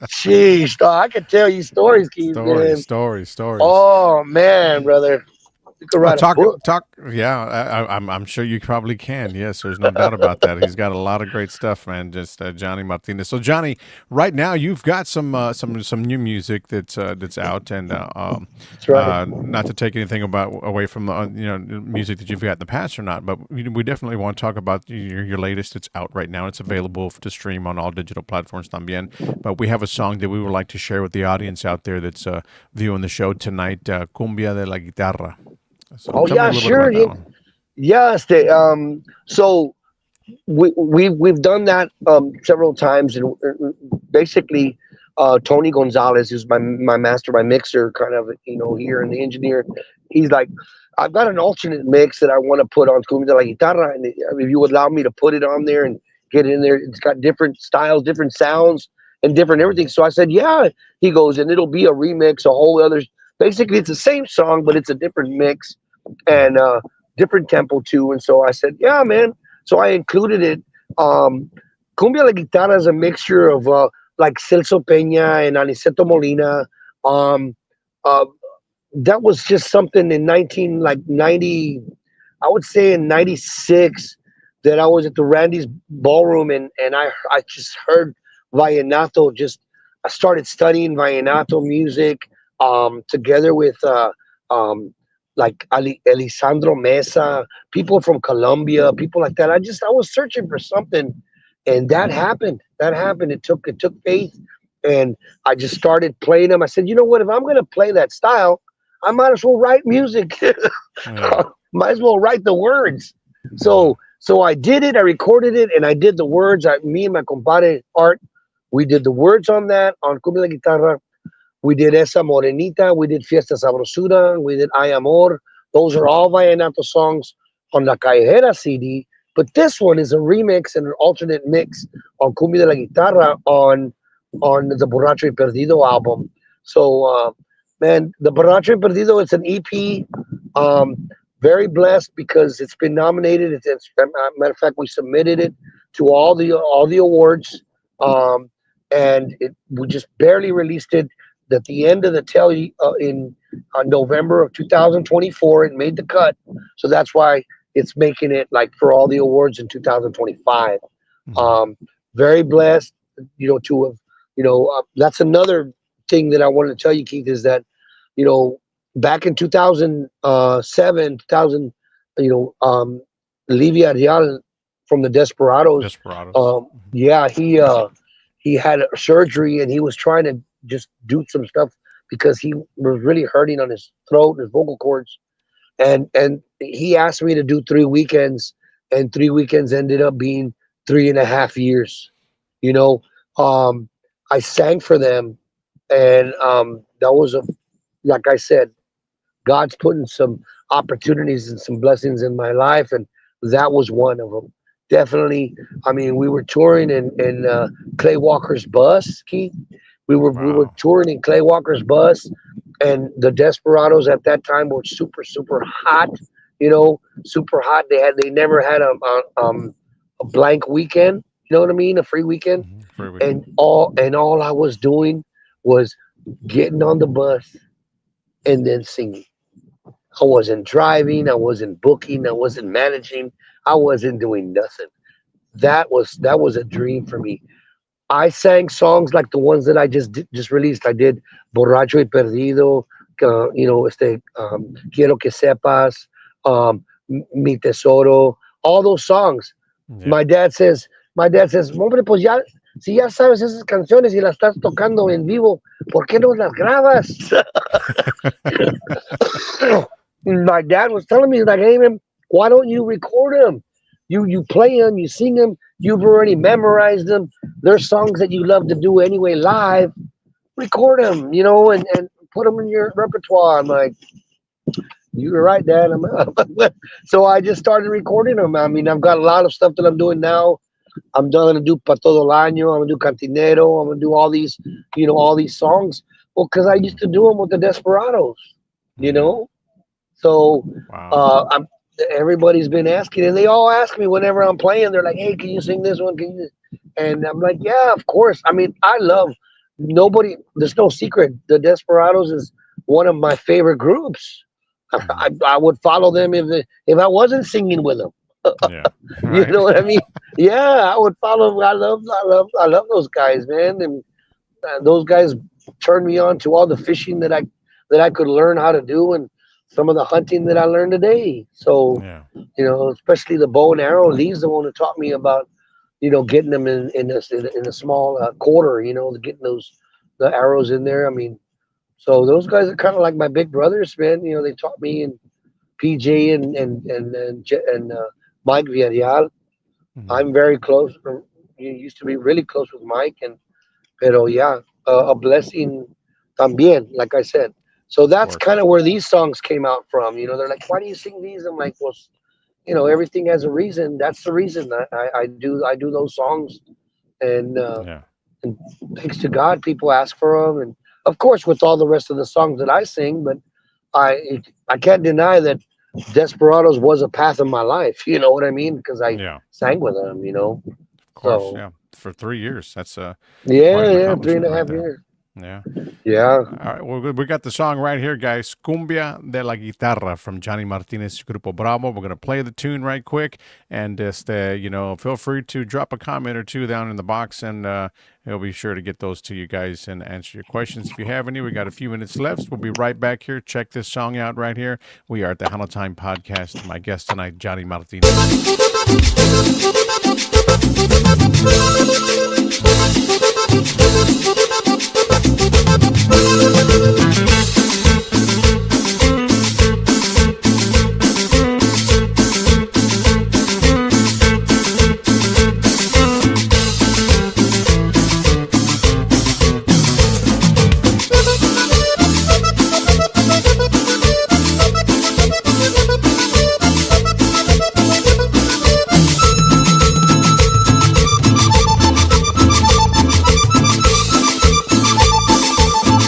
Sheesh, dog, I could tell you stories, Keith, Stories, man. stories, stories. Oh man, brother, you could Well, write a talk, book. talk. Yeah, I'm sure you probably can. Yes, there's no doubt about that. He's got a lot of great stuff, man. Just Johnny Martinez. So, Johnny, right now you've got some new music that's out, and That's right. not to take anything away from the music that you've got in the past or not, but we definitely want to talk about your latest. It's out right now. It's available to stream on all digital platforms también. But we have a song that we would like to share with the audience out there that's viewing the show tonight. Cumbia de la guitarra. So Oh tell me yeah, a little bit sure. about that Yeah, one. yes. So we've done that several times, and basically, Tony Gonzalez, who's my master, my mixer, kind of here and the engineer. He's like, I've got an alternate mix that I want to put on Cumbia de la Guitarra, and if you would allow me to put it on there and get it in there, it's got different styles, different sounds, and different everything. So I said, yeah. He goes, and it'll be a remix, a whole other. Basically, it's the same song, but it's a different mix Yeah. and different tempo too. And so I said, yeah, man. So I included it. Um, Cumbia la Guitarra is a mixture of like Celso Peña and Aniceto Molina. Um, uh, that was just something in 1990. I would say in '96 that I was at the Randy's Ballroom and I just heard vallenato. Just I started studying vallenato music together with um, like Elisandro Mesa, people from Colombia, people like that. I was searching for something, and that happened. That happened. It took faith, and I just started playing them. I said, you know what? If I'm gonna play that style, I might as well write music. Yeah. Might as well write the words. Uh-huh. So I did it. I recorded it, and I did the words. Me and my compadre Art, we did the words on that on Cumbia la Guitarra. We did Esa Morenita. We did Fiesta Sabrosura. We did Ay Amor. Those are all vallenato songs on La Callejera CD. But this one is a remix and an alternate mix on Cumbia de la Guitarra on the Borracho y Perdido album. So, man, the Borracho y Perdido, it's an EP. Um, very blessed because it's been nominated. Matter of fact, we submitted it to all the awards, and we just barely released it at the end of the tail in November of 2024. It made the cut, so that's why it's making it like for all the awards in 2025. Mhm. Um, very blessed, to have, that's another thing that I wanted to tell you, Keith, is that, back in 2007, 2000, Livia Real from the Desperados, Desperados. Mhm. yeah, he had a surgery and he was trying to just do some stuff because he was really hurting on his throat and his vocal cords. And he asked me to do 3 weekends, and 3 weekends ended up being 3.5 years. You know, um, I sang for them, and that was like I said, God's putting some opportunities and some blessings in my life, and that was one of them. Definitely. I mean, we were touring in Clay Walker's bus, Keith. We were Wow. touring in Clay Walker's bus, and the Desperados at that time were super super hot. Super hot. They never had a blank weekend. You know what I mean? A free weekend. Free And weekend. all I was doing was getting on the bus and then singing. I wasn't driving. I wasn't booking. I wasn't managing. I wasn't doing nothing. That was a dream for me. I sang songs like the ones that I just released. I did Borracho y Perdido, Quiero que sepas, Mi Tesoro, all those songs. Yeah. My dad says, hombre, pues ya, si ya sabes esas canciones y las estás tocando en vivo, ¿por qué no las grabas? My dad was telling me like, hey man, why don't you record them? You play them, you sing them. You've already memorized them. There's songs that you love to do anyway live. record them, and put them in your repertoire. I'm like, you're right, Dad. So I just started recording them. I mean, I've got a lot of stuff that I'm doing now. Gonna do Pa Todo el Año. I'm gonna do Cantinero. I'm gonna do all these songs. Well, because I used to do them with the Desperados, you Yeah. know. So Wow. I'm everybody's been asking, and they all ask me whenever I'm playing. They're like, "Hey, can you sing this one? Can you?" And I'm like, "Yeah, of course." I mean, I love nobody. There's no secret. The Desperados is one of my favorite groups. Mhm. I would follow them if I wasn't singing with them. Yeah. You Right. know what I mean? Yeah, I would follow them. I love those guys, man. And those guys turned me on to all the fishing that I could learn how to do, and some of the hunting that I learned today. So, Yeah. especially the bow and arrow. Lee's the one who taught me about, getting them in a small quarter. Getting the arrows in there. I mean, so those guys are kind of like my big brothers, man. They taught me, and PJ and Mike Villarreal. Mhm. I'm very close. You used to be really close with Mike, pero yeah, a blessing también, like I said. So Of that's kind course. of where these songs came out from. They're like, why do you sing these? I'm like, well, everything has a reason. That's the reason I do those songs, and Yeah. and thanks to God, people ask for them, and of course with all the rest of the songs that I sing. But I can't deny that Desperados was a path in my life. You know what I mean? Because I Yeah. sang with them. Of course. So Yeah. For 3 years. That's quite yeah, an yeah, three and accomplishment a right half there. years. Yeah. Yeah. All right. Well, we got the song right here, guys. Cumbia de la Guitarra from Jonny Martinez, Grupo Bravo. We're going to play the tune right quick. And just, feel free to drop a comment or two down in the box, and we'll be sure to get those to you guys and answer your questions if you have any. We got a few minutes left. We'll be right back here. Check this song out right here. We are at the Hello Time Podcast. My guest tonight, Jonny Martinez.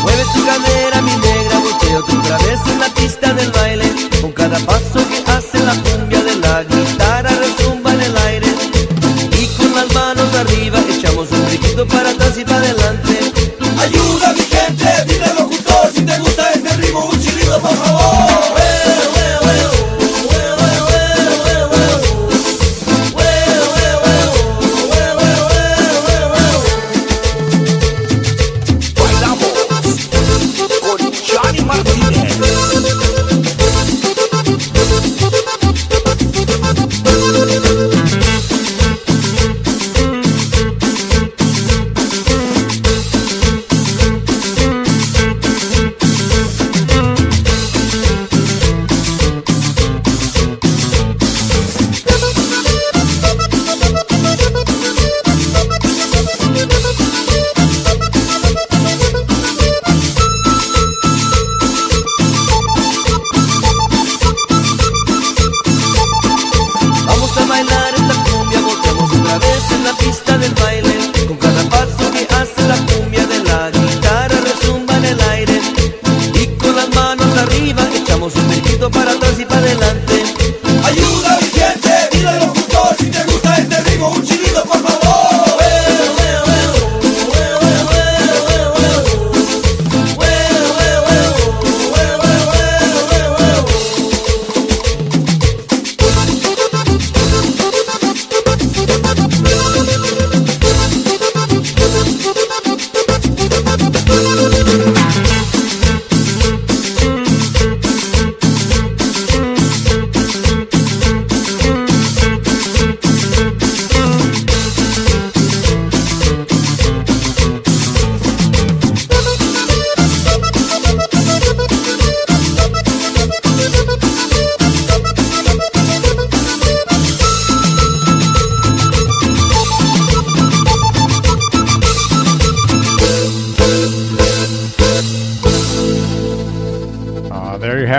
Mueve tu cadera, mi negra, volteo tu cabeza en la pista del baile. Con cada paso que hace la cumbia de la guitarra resumba en el aire. Y con las manos arriba echamos un brinquito para atrás y para adelante. Ayuda mi gente, dile al locutor si te gusta este ritmo, un chilito por favor. Con Jonny Martinez. Vamos a bailar esta cumbia, volteamos otra vez en la pista del baile. Con cada paso que hace la cumbia de la guitarra resumba en el aire. Y con las manos arriba echamos un brinquito para atrás y para adelante. Ayuda mi gente, dile al locutor si te gusta este ritmo, un chilito por favor.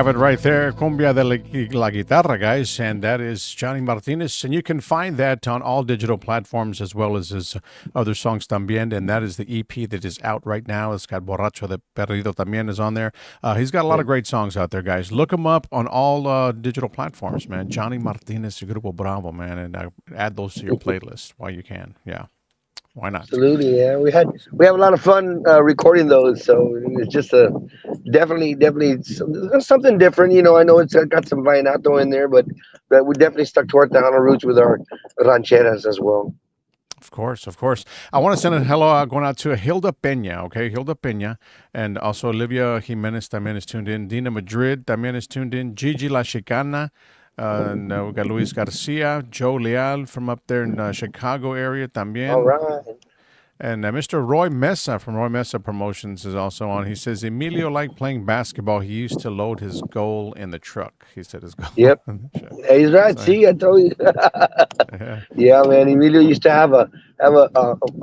have it right there, Cumbia de la Guitarra, guys, and that is Jonny Martinez. And you can find that on all digital platforms as well as his other songs también. And that is the EP that is out right now. It's got Borracho de Perdido también is on there. He's got a lot of great songs out there, guys. Look him up on all digital platforms, man. Jonny Martinez, Grupo Bravo, man, and add those to your playlist while you can. Yeah, why not? Absolutely, yeah. We have a lot of fun recording those, so it's just a definitely something different. I know it's got some vallenato in there, but we definitely stuck to our Tejano roots with our rancheras as well. Of course, of course. I want to send a hello going out to Hilda Peña, okay? Hilda Peña. And also Olivia Jimenez también is tuned in. Dina Madrid también is tuned in. Gigi La Chicana. And we got Luis Garcia, Joe Leal from up there in Chicago area All también. right. And Mr. Roy Mesa from Roy Mesa Promotions is also on. He says Emilio liked playing basketball. He used to load his goal in the truck. He said his goal Yep. in the truck. He's right. So, See, I told you. yeah. Yeah, man. Emilio used to have a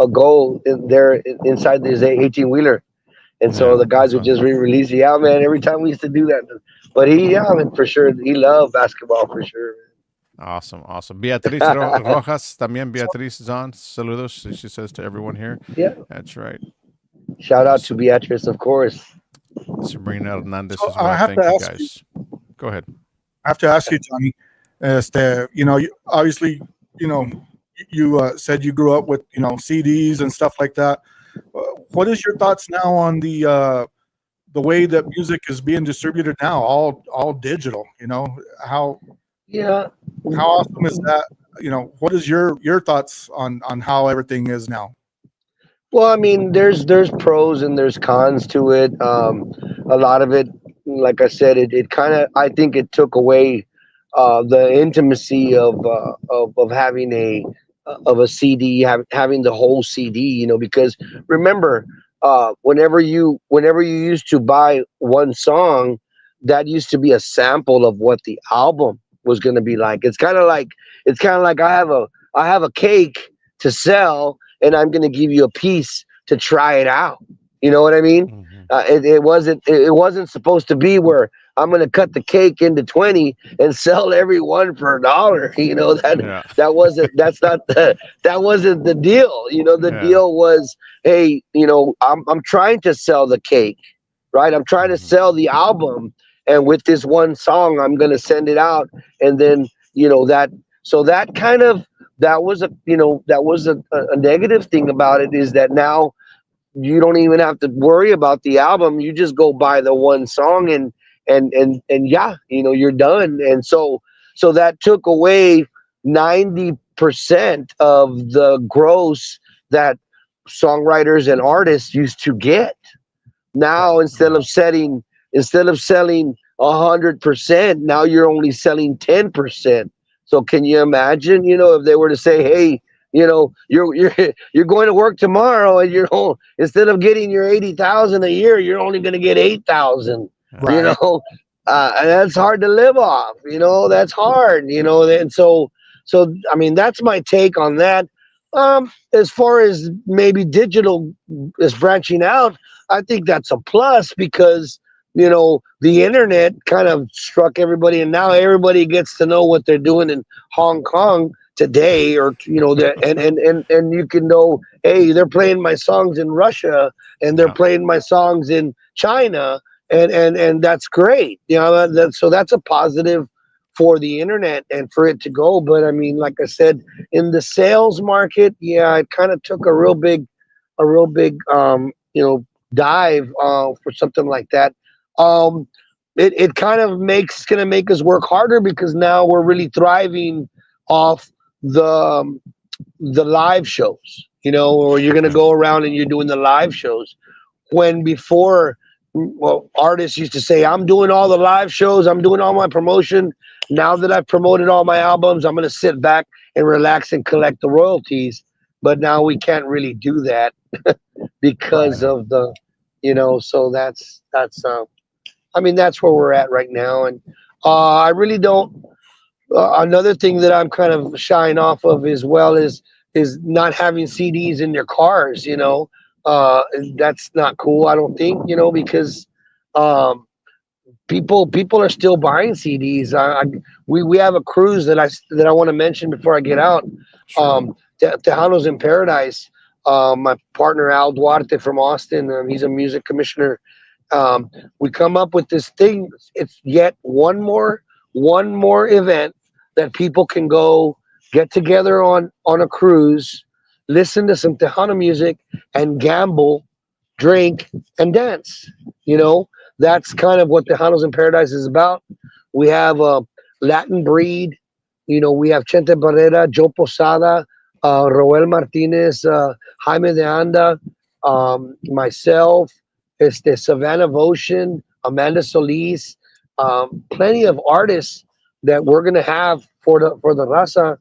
goal inside this 18-wheeler, and so Yeah. the guys would So, just re-release it. Yeah, man. Every time we used to do that, but yeah, I mean, for sure, he loved basketball for sure. awesome, awesome. Beatriz Rojas, también Beatriz is on. Saludos, she says to everyone here. Yeah. That's right. Shout out to So, Beatrice, of course. Sabrina Hernandez So as I well. have Thank to you, ask you. guys. Go ahead. I have to ask you, Johnny. Obviously, you know, you said you grew up with CDs and stuff like that. What is your thoughts now on the way that music is being distributed now, all digital? How Yeah. how awesome is that? What is your thoughts on how everything is now? Well, I mean, there's pros and there's cons to it. A lot of it, like I said, it kind of I think it took away the intimacy of having a CD, having the whole CD. Because remember, whenever you used to buy one song, that used to be a sample of what the album was going to be like. It's kind of like I have a cake to sell, and I'm going to give you a piece to try it out. You know what I mean? Hmm. It wasn't supposed to be where I'm going to cut the cake into 20 and sell every one for $1. Yeah. That wasn't the deal. The Yeah. deal was, hey, I'm trying to sell the cake, right? I'm trying to Hmm. sell the album, and with this one song, I'm going to send it out, and then that. So that was a negative thing about it, is that now you don't even have to worry about the album. You just go buy the one song, and yeah, you're done. And so that took away 90% of the gross that songwriters and artists used to get. Now, Yeah. instead of selling 100%, now you're only selling 10%. So can you imagine, if they were to say, hey, you're going to work tomorrow, and instead of getting your 80,000 a year, you're only going to get 8,000. Yeah. You Right. know, and that's hard to live off. That's hard. And so I mean, that's my take on that. As far as maybe digital is branching out, I think that's a plus, because the internet kind of struck everybody, and now everybody gets to know what they're doing in Hong Kong today, or that, and you can know, hey, they're playing my songs in Russia, and they're Yeah. playing my songs in China, and that's great. So that's a positive for the internet and for it to go. But I mean, like I said, in the sales market, yeah, it kind of took a real big dive for something like that. um it kind of makes going to make us work harder, because now we're really thriving off the live shows, or you're going to Yeah. go around and you're doing the live shows, when before, well, artists used to say, I'm doing all the live shows, I'm doing all my promotion. Now that I've promoted all my albums, I'm going to sit back and relax and collect the royalties. But now we can't really do that because Right. Yeah. of so that's I mean, that's where we're at right now. And I really don't. Another thing that I'm kind of shying off of as well is not having CDs in your cars. Uh, that's not cool. I don't think, because um, people are still buying CDs. We have a cruise that I want to mention before I get out. Sure. Tejanos in Paradise. My partner Al Duarte from Austin. He's a music commissioner. Um, we come up with this thing. It's yet one more event that people can go get together on a cruise, listen to some Tejano music, and gamble, drink, and dance. You know, that's kind of what Tejanos in Paradise is about. We have a Latin breed. We have Chente Barrera, Joe Posada, Roel Martinez, Jaime de Anda, myself, Savannah Votion, Amanda Solis, plenty of artists that we're gonna have for the raza,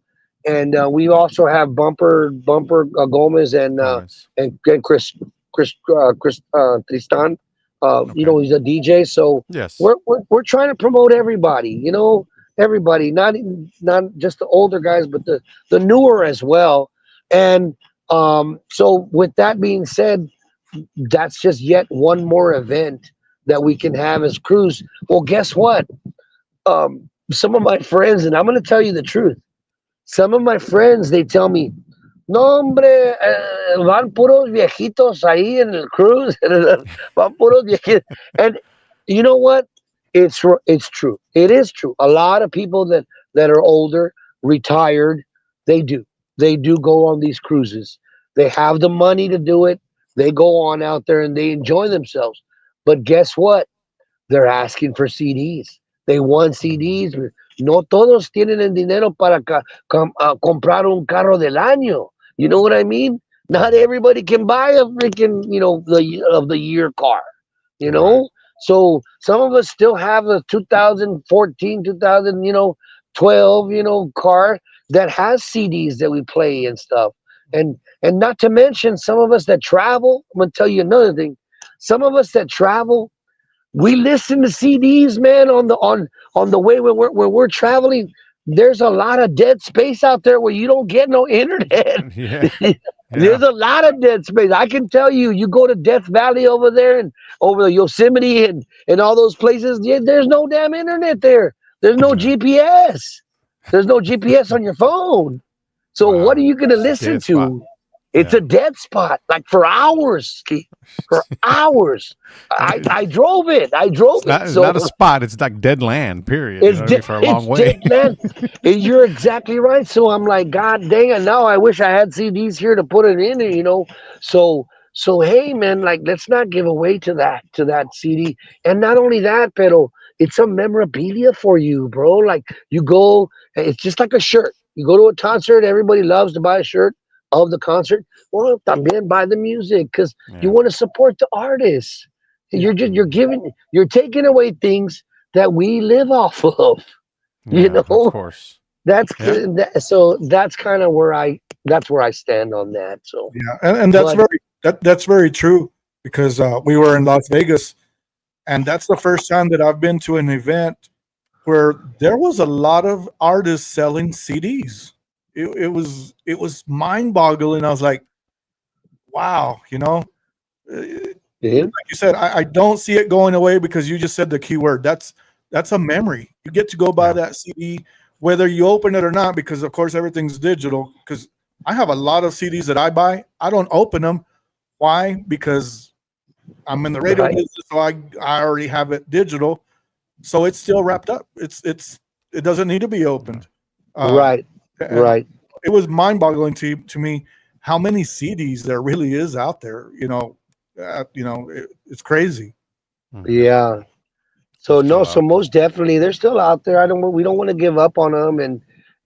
and we also have Bumper Gomez Gomez. and Chris Tristan. Okay. He's a DJ, so Yes. we're trying to promote everybody. Everybody, not just the older guys, but the newer as well. And so, with that being said, that's just yet one more event that we can have as crews. Well, guess what? Some of my friends, and I'm going to tell you the truth. Some of my friends, they tell me, "No, hombre, van puros viejitos ahí en el cruise, van puros viejitos." And you know what? It's true. It is true. A lot of people that are older, retired, they do. They do go on these cruises. They have the money to do it. They go on out there and they enjoy themselves. But guess what? They're asking for CDs. They want CDs. No todos tienen el dinero para comprar un carro del año. You know what I mean? Not everybody can buy a freaking, the year car. You Right. know? So some of us still have a 2014, 2000, 12, car that has CDs that we play and stuff. And not to mention some of us that travel. I'm gonna tell you another thing. Some of us that travel, we listen to CDs, man, on the way when we're traveling. There's a lot of dead space out there where you don't get no internet. Yeah. Yeah. There's a lot of dead space. I can tell you, you go to Death Valley over there and over the Yosemite and all those places, there's no damn internet there. There's no Yeah. GPS. There's no GPS on your phone. So what are Wow. you going to It's a listen dead spot. to? It's Yeah. a dead spot, like for hours, Ski, for hours. I, It's I drove it. I drove it. not a So spot. It's like dead land. Period. You it's know what I mean? dead. For a long It's way. dead, man. And you're exactly right. So I'm like, God dang it! Now I wish I had CDs here to put it in. So hey, man, like let's not give away to that CD. And not only that, pero it's some memorabilia for you, bro. Like you go, it's just like a shirt. You go to a concert, everybody loves to buy a shirt of the concert. Well, también buy the music because you Yeah. want to support the artists. Mhm. You're taking away things that we live off of. You Yeah. Of know, course. that's Yeah. so that's kind of where I stand on that. So, Yeah, and but that's very true because we were in Las Vegas, and that's the first time that I've been to an event where there was a lot of artists selling CDs. It was mind boggling. I was like, wow, yeah, like you said, I don't see it going away because you just said the key word. That's a memory. You get to go buy Yeah. that CD, whether you open it or not, because of course everything's digital. Because I have a lot of CDs that I buy. I don't open them. Why? Because I'm in the radio right, business, so I already have it digital, so it's still wrapped up. It doesn't need to be opened. Um, right, and right. it was mind boggling to me how many CDs there really is out there. It's crazy. Mhm. Yeah. They're So no, still so out there. most definitely they're still out there. We don't want to give up on them,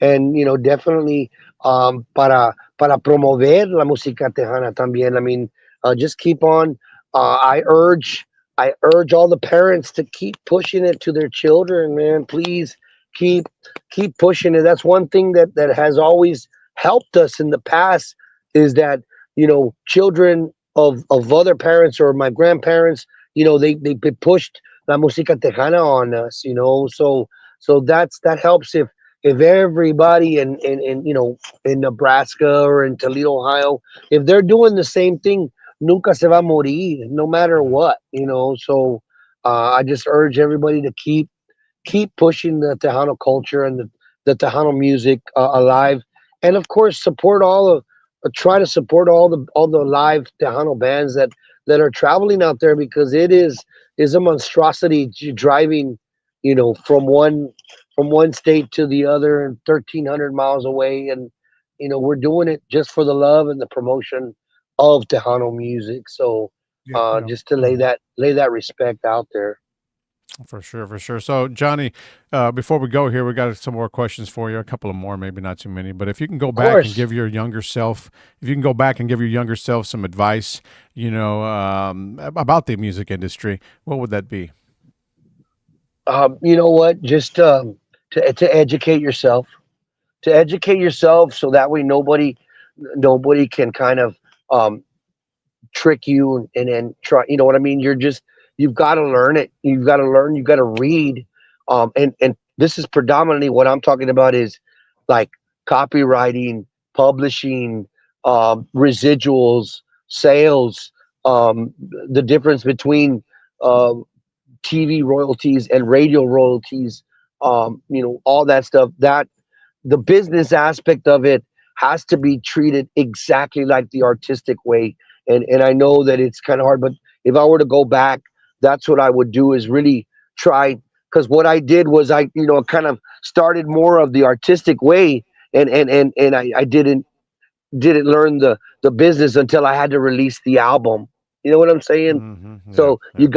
and definitely para promover la música tejana también. I mean, just keep on. I urge all the parents to keep pushing it to their children, man. Please keep keep pushing it. That's one thing that has always helped us in the past is that children of other parents or my grandparents, they pushed la música tejana on us, so that helps if everybody in Nebraska or in Toledo, Ohio, if they're doing the same thing, nunca se va a morir, no matter Yeah. what, so I just urge everybody to keep pushing the Tejano culture and the Tejano music alive, and of course support all of try to support all the live Tejano bands that are traveling out there, because it is a monstrosity driving, from one state to the other, and 1,300 miles away, and we're doing it just for the love and the promotion of Tejano music. So Yeah. Yeah. just to lay that respect out there. For sure, for sure. So, Johnny, before we go here, we got some more questions for you. A couple of more, maybe not too many. But if you can go Of back and course. give your younger self, if you can go back and give your younger self some advice, about the music industry, what would that be? You know what? Just to educate yourself, so that way nobody can kind of um, trick you and try. You know what I mean? You've got to learn it. You've got to learn. You've got to read. And this is predominantly what I'm talking about is like copywriting, publishing, residuals, sales, um, the difference between um, TV royalties and radio royalties, all that stuff. That the business aspect of it has to be treated exactly like the artistic way. And I know that it's kind of hard, but if I were to go back, that's what I would do, is really try, because what I did was I kind of started more of the artistic way, and I didn't learn the business until I had to release the album. You know what I'm saying? Yeah, So you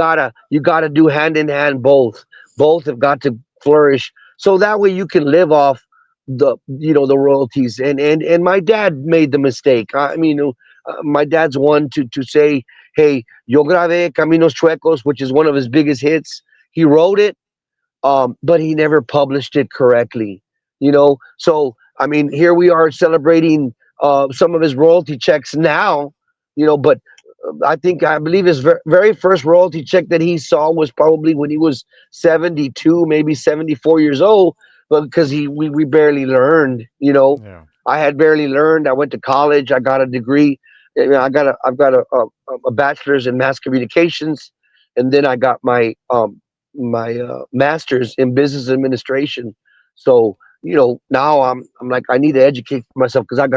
yeah, gotta do hand in hand both. Both have got to flourish, so that way you can live off the royalties. And my dad made the mistake. I mean, my dad's one to say, "Hey, yo grabé Caminos Chuecos," which is one of his biggest hits. He wrote it, but he never published it correctly. So I mean, here we are celebrating some of his royalty checks now. But I believe his very first royalty check that he saw was probably when he was 72, maybe 74 years old. But because we barely learned. yeah. I had barely learned. I went to college. I got a degree. I've got a bachelor's in mass communications, and then I got my master's in business administration. So now I'm like, I need to educate myself, because I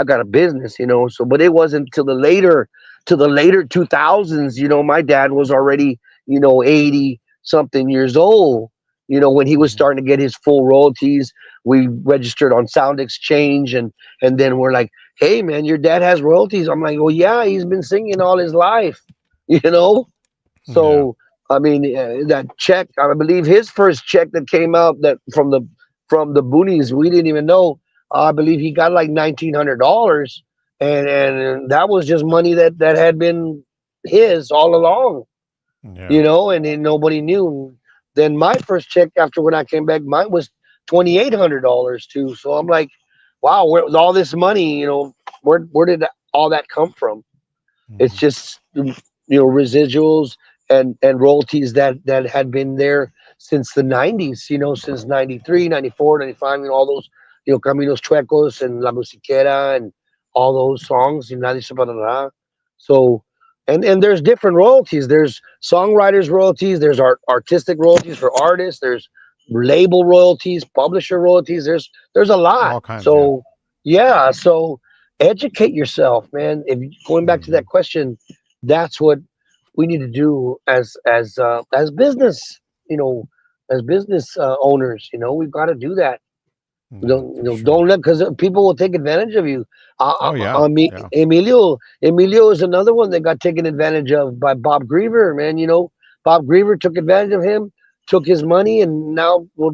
got a business. So, but it wasn't till the later 2000s. My dad was already 80 something years old. When he was Hmm. starting to get his full royalties. We registered on Sound Exchange, and then we're like, "Hey man, your dad has royalties." I'm like, "Well, yeah, he's been singing all his life." you know Yeah. so, I mean, that check, I believe his first check that came out, that from the boonies, we didn't even know. I believe he got like $1,900, and that was just money that had been his all along, Yeah. and then nobody knew. Then my first check after when I came back, mine was $2,800 too. So I'm like, wow, where all this money, where did all that come from? It's Hmm. just residuals and royalties that had been there since the 90s, since 93, 94, 95, all those, Caminos Chuecos and La Musiquera and all those songs, Nadie Se Parará. So, and there's different royalties. There's songwriters royalties, there's artistic royalties for artists, there's label royalties, publisher royalties. There's a lot. All kinds. Yeah. So, yeah, so educate yourself, man. If going back to Hmm. that question, that's what we need to do as business, you know, as business owners. We've got to do that. Yeah, for sure. Don't let, because people will take advantage of you. Oh yeah. Yeah. Emilio is another one that got taken advantage of by Bob Griever. Man, Bob Griever took advantage of him, took his money, and now, well,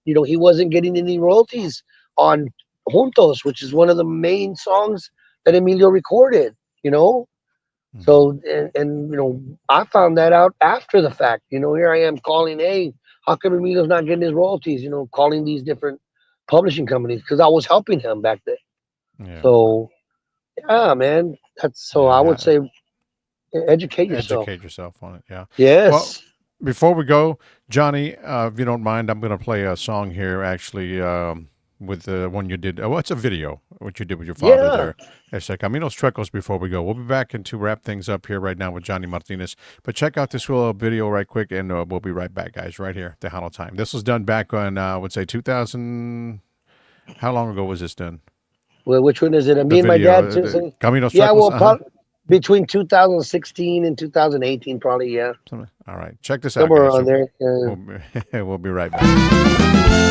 he wasn't getting any royalties on Juntos, which is one of the main songs that Emilio recorded. You know, Hmm. so, I found that out after the fact. Here I am calling, hey, how come Emilio's not getting his royalties? Calling these different publishing companies, because I was helping him back then. Yeah. So, yeah, man, so Yeah. I would say educate yourself. Educate yourself on it. Yeah. Well, Yes. before we go, Johnny, if you don't mind, I'm going to play a song here, actually, with the one you did. Oh, it's a video. what you did with your father Yeah. there. It's Caminos Truecos before we go. We'll be back and to wrap things up here right now with Jonny Martinez. But check out this little video right quick, and we'll be right back, guys, right here, Tejano Time. This was done back on, I would say, 2000. How long ago was this done? Well, which one is it? The Me and my video, dad too. Caminos Yeah, Truecos? well, between 2016 and 2018, probably. Yeah, All right. Check this out, somewhere guys. around So there. Yeah. we'll be right back.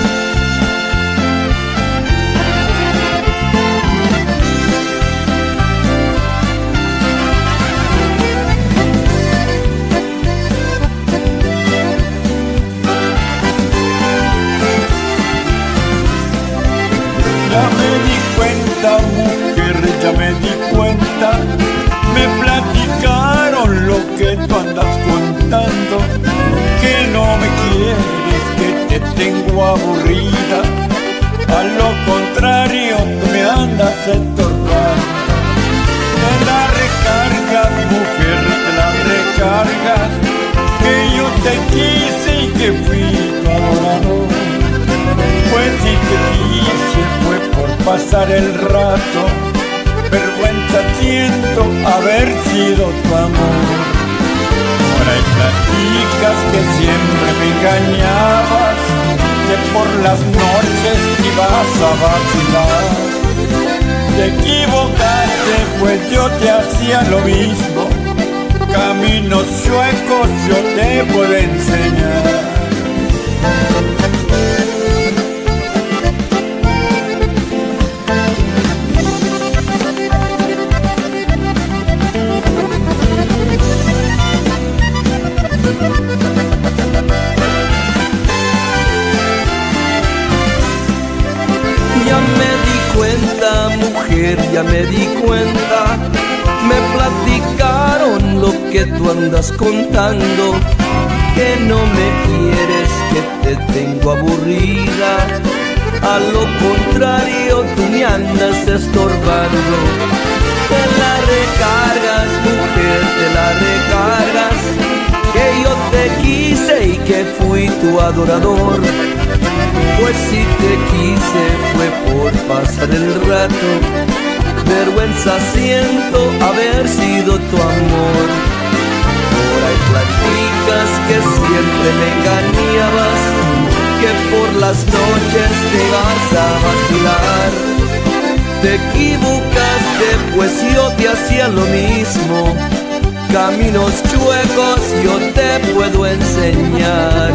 Ya me di cuenta, mujer, ya me di cuenta. Me platicaron lo que tú andas contando. Que no me quieres, que te tengo aburrida. A lo contrario, tú me andas estorbando. Te la recargas, mujer, te la recargas. Que yo te quise y que fui tu adorador. Pues si te quise fue por pasar el rato. Vergüenza siento haber sido tu amor. Ahora hay platicas que siempre me engañabas, que por las noches ibas a vacilar. Te equivocaste, pues yo te hacía lo mismo. Caminos chuecos yo te puedo enseñar. Ya me di cuenta, mujer, ya me di cuenta. Me platicaron lo que tú andas contando. Que no me quieres, que te tengo aburrida. A lo contrario, tú me andas estorbando. Te la recargas, mujer, te la recargas. Que yo te quise y que fui tu adorador. Pues si te quise fue por pasar el rato. Vergüenza siento haber sido tu amor. Por ahí platicas que siempre me engañabas, que por las noches te vas a vacilar. Te equivocaste, pues yo te hacía lo mismo. Caminos chuecos yo te puedo enseñar.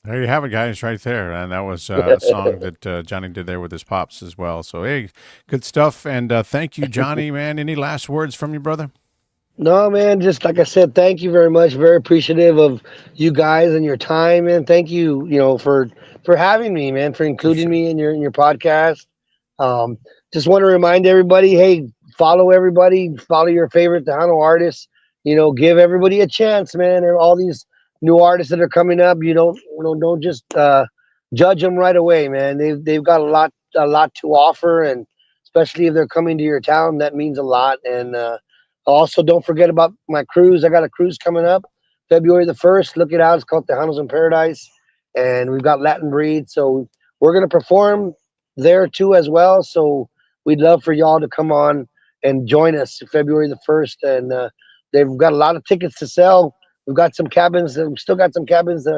There you have it, guys, right there. And that was a song that Jonny did there with his pops as well. So, hey, good stuff. And thank you, Jonny, man. Any last words from you, brother? No, man, just like I said, thank you very much. Very appreciative of you guys and your time, and thank you, for having me, man, for For including sure. me in your podcast. Um, just want to remind everybody, hey, follow everybody, follow your favorite Tejano artists. Give everybody a chance, man. And all these new artists that are coming up, don't just judge them right away, man. They've got a lot to offer, and especially if they're coming to your town, that means a lot. And also, don't forget about my cruise. I got a cruise coming up February the 1st. Look it out. It's called Tejanos in Paradise. And we've got Latin Breed. So we're going to perform there too as well. So we'd love for y'all to come on and join us February the 1st. And they've got a lot of tickets to sell. We've got some cabins. We've still got some cabins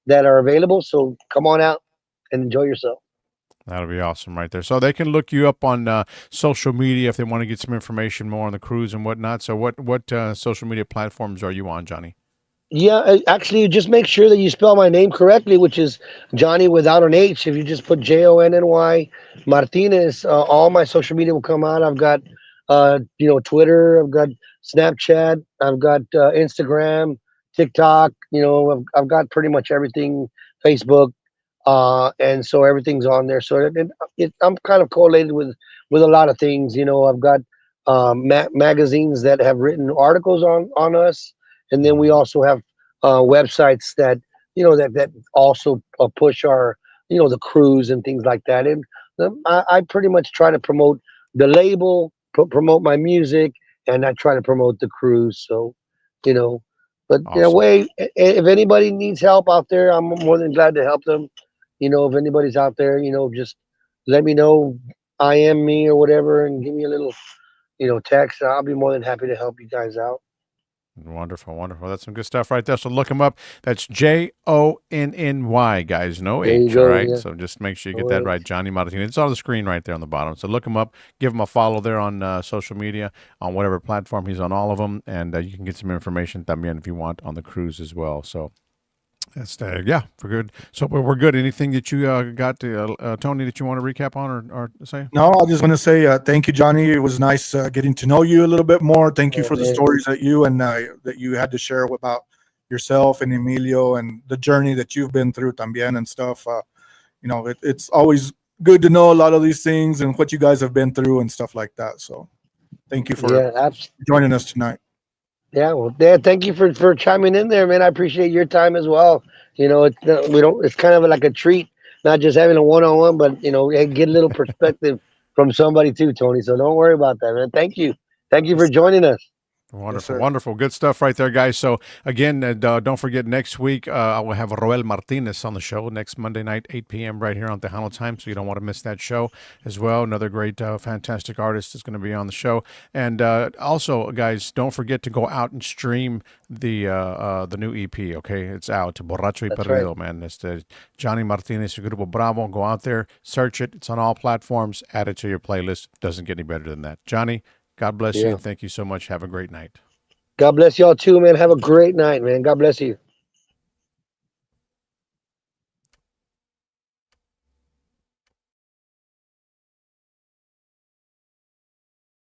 that are available. So come on out and enjoy yourself. That'll be awesome right there. So they can look you up on social media if they want to get some information more on the cruise and whatnot. So what social media platforms are you on, Jonny? Yeah, actually, just make sure that you spell my name correctly, which is Jonny without an H. If you just put Jonny Martinez, all my social media will come out. I've got, Twitter. I've got Snapchat. I've got Instagram, TikTok. I've got pretty much everything. Facebook, and so everything's on there. So I'm kind of correlated with a lot of things. I've got magazines that have written articles on us, and then we also have websites that that also push our the cruise and things like that. And I pretty much try to promote the label, promote my music, and I try to promote the cruise. So, you know, but Awesome. if anybody needs help out there, I'm more than glad to help them. If anybody's out there, just let me know. I am me or whatever, and give me a little text. I'll be more than happy to help you guys out. Wonderful, wonderful. That's some good stuff right there. So look him up. That's Jonny, guys. No There you H, all go. right? Yeah. So just make sure you get No that way. right. Jonny Martinez. It's on the screen right there on the bottom. So look him up. Give him a follow there on social media, on whatever platform. He's on all of them. And you can get some information también if you want on the cruise as well. So that's, yeah, for good. So we're good. Anything that you got, Tony, that you want to recap on or say? No, I just want to say thank you, Johnny. It was nice getting to know you a little bit more. Thank you Oh, for the man. stories that you had to share about yourself and Emilio and the journey that you've been through también and stuff. It's always good to know a lot of these things and what you guys have been through and stuff like that. So thank you for Yeah, joining us tonight. yeah. Well, yeah. Thank you for chiming in there, man. I appreciate your time as well. We don't. It's kind of like a treat, not just having a one-on-one, but get a little perspective from somebody too, Tony. So don't worry about that, man. Thank you for joining us. Yes, Wonderful, sir. wonderful. Good stuff right there, guys. So, again, don't forget next week, I will have Roel Martinez on the show next Monday night, 8 p.m. right here on Tejano Time. So, you don't want to miss that show as well. Another great, fantastic artist is going to be on the show. And also, guys, don't forget to go out and stream the new EP, okay? It's out. Borracho y That's right. Perdido, man. It's the Jonny Martinez, Grupo Bravo. Go out there, search it. It's on all platforms. Add it to your playlist. Doesn't get any better than that. Johnny, God bless you. Yeah. Thank you so much. Have a great night. God bless y'all too, man. Have a great night, man. God bless you.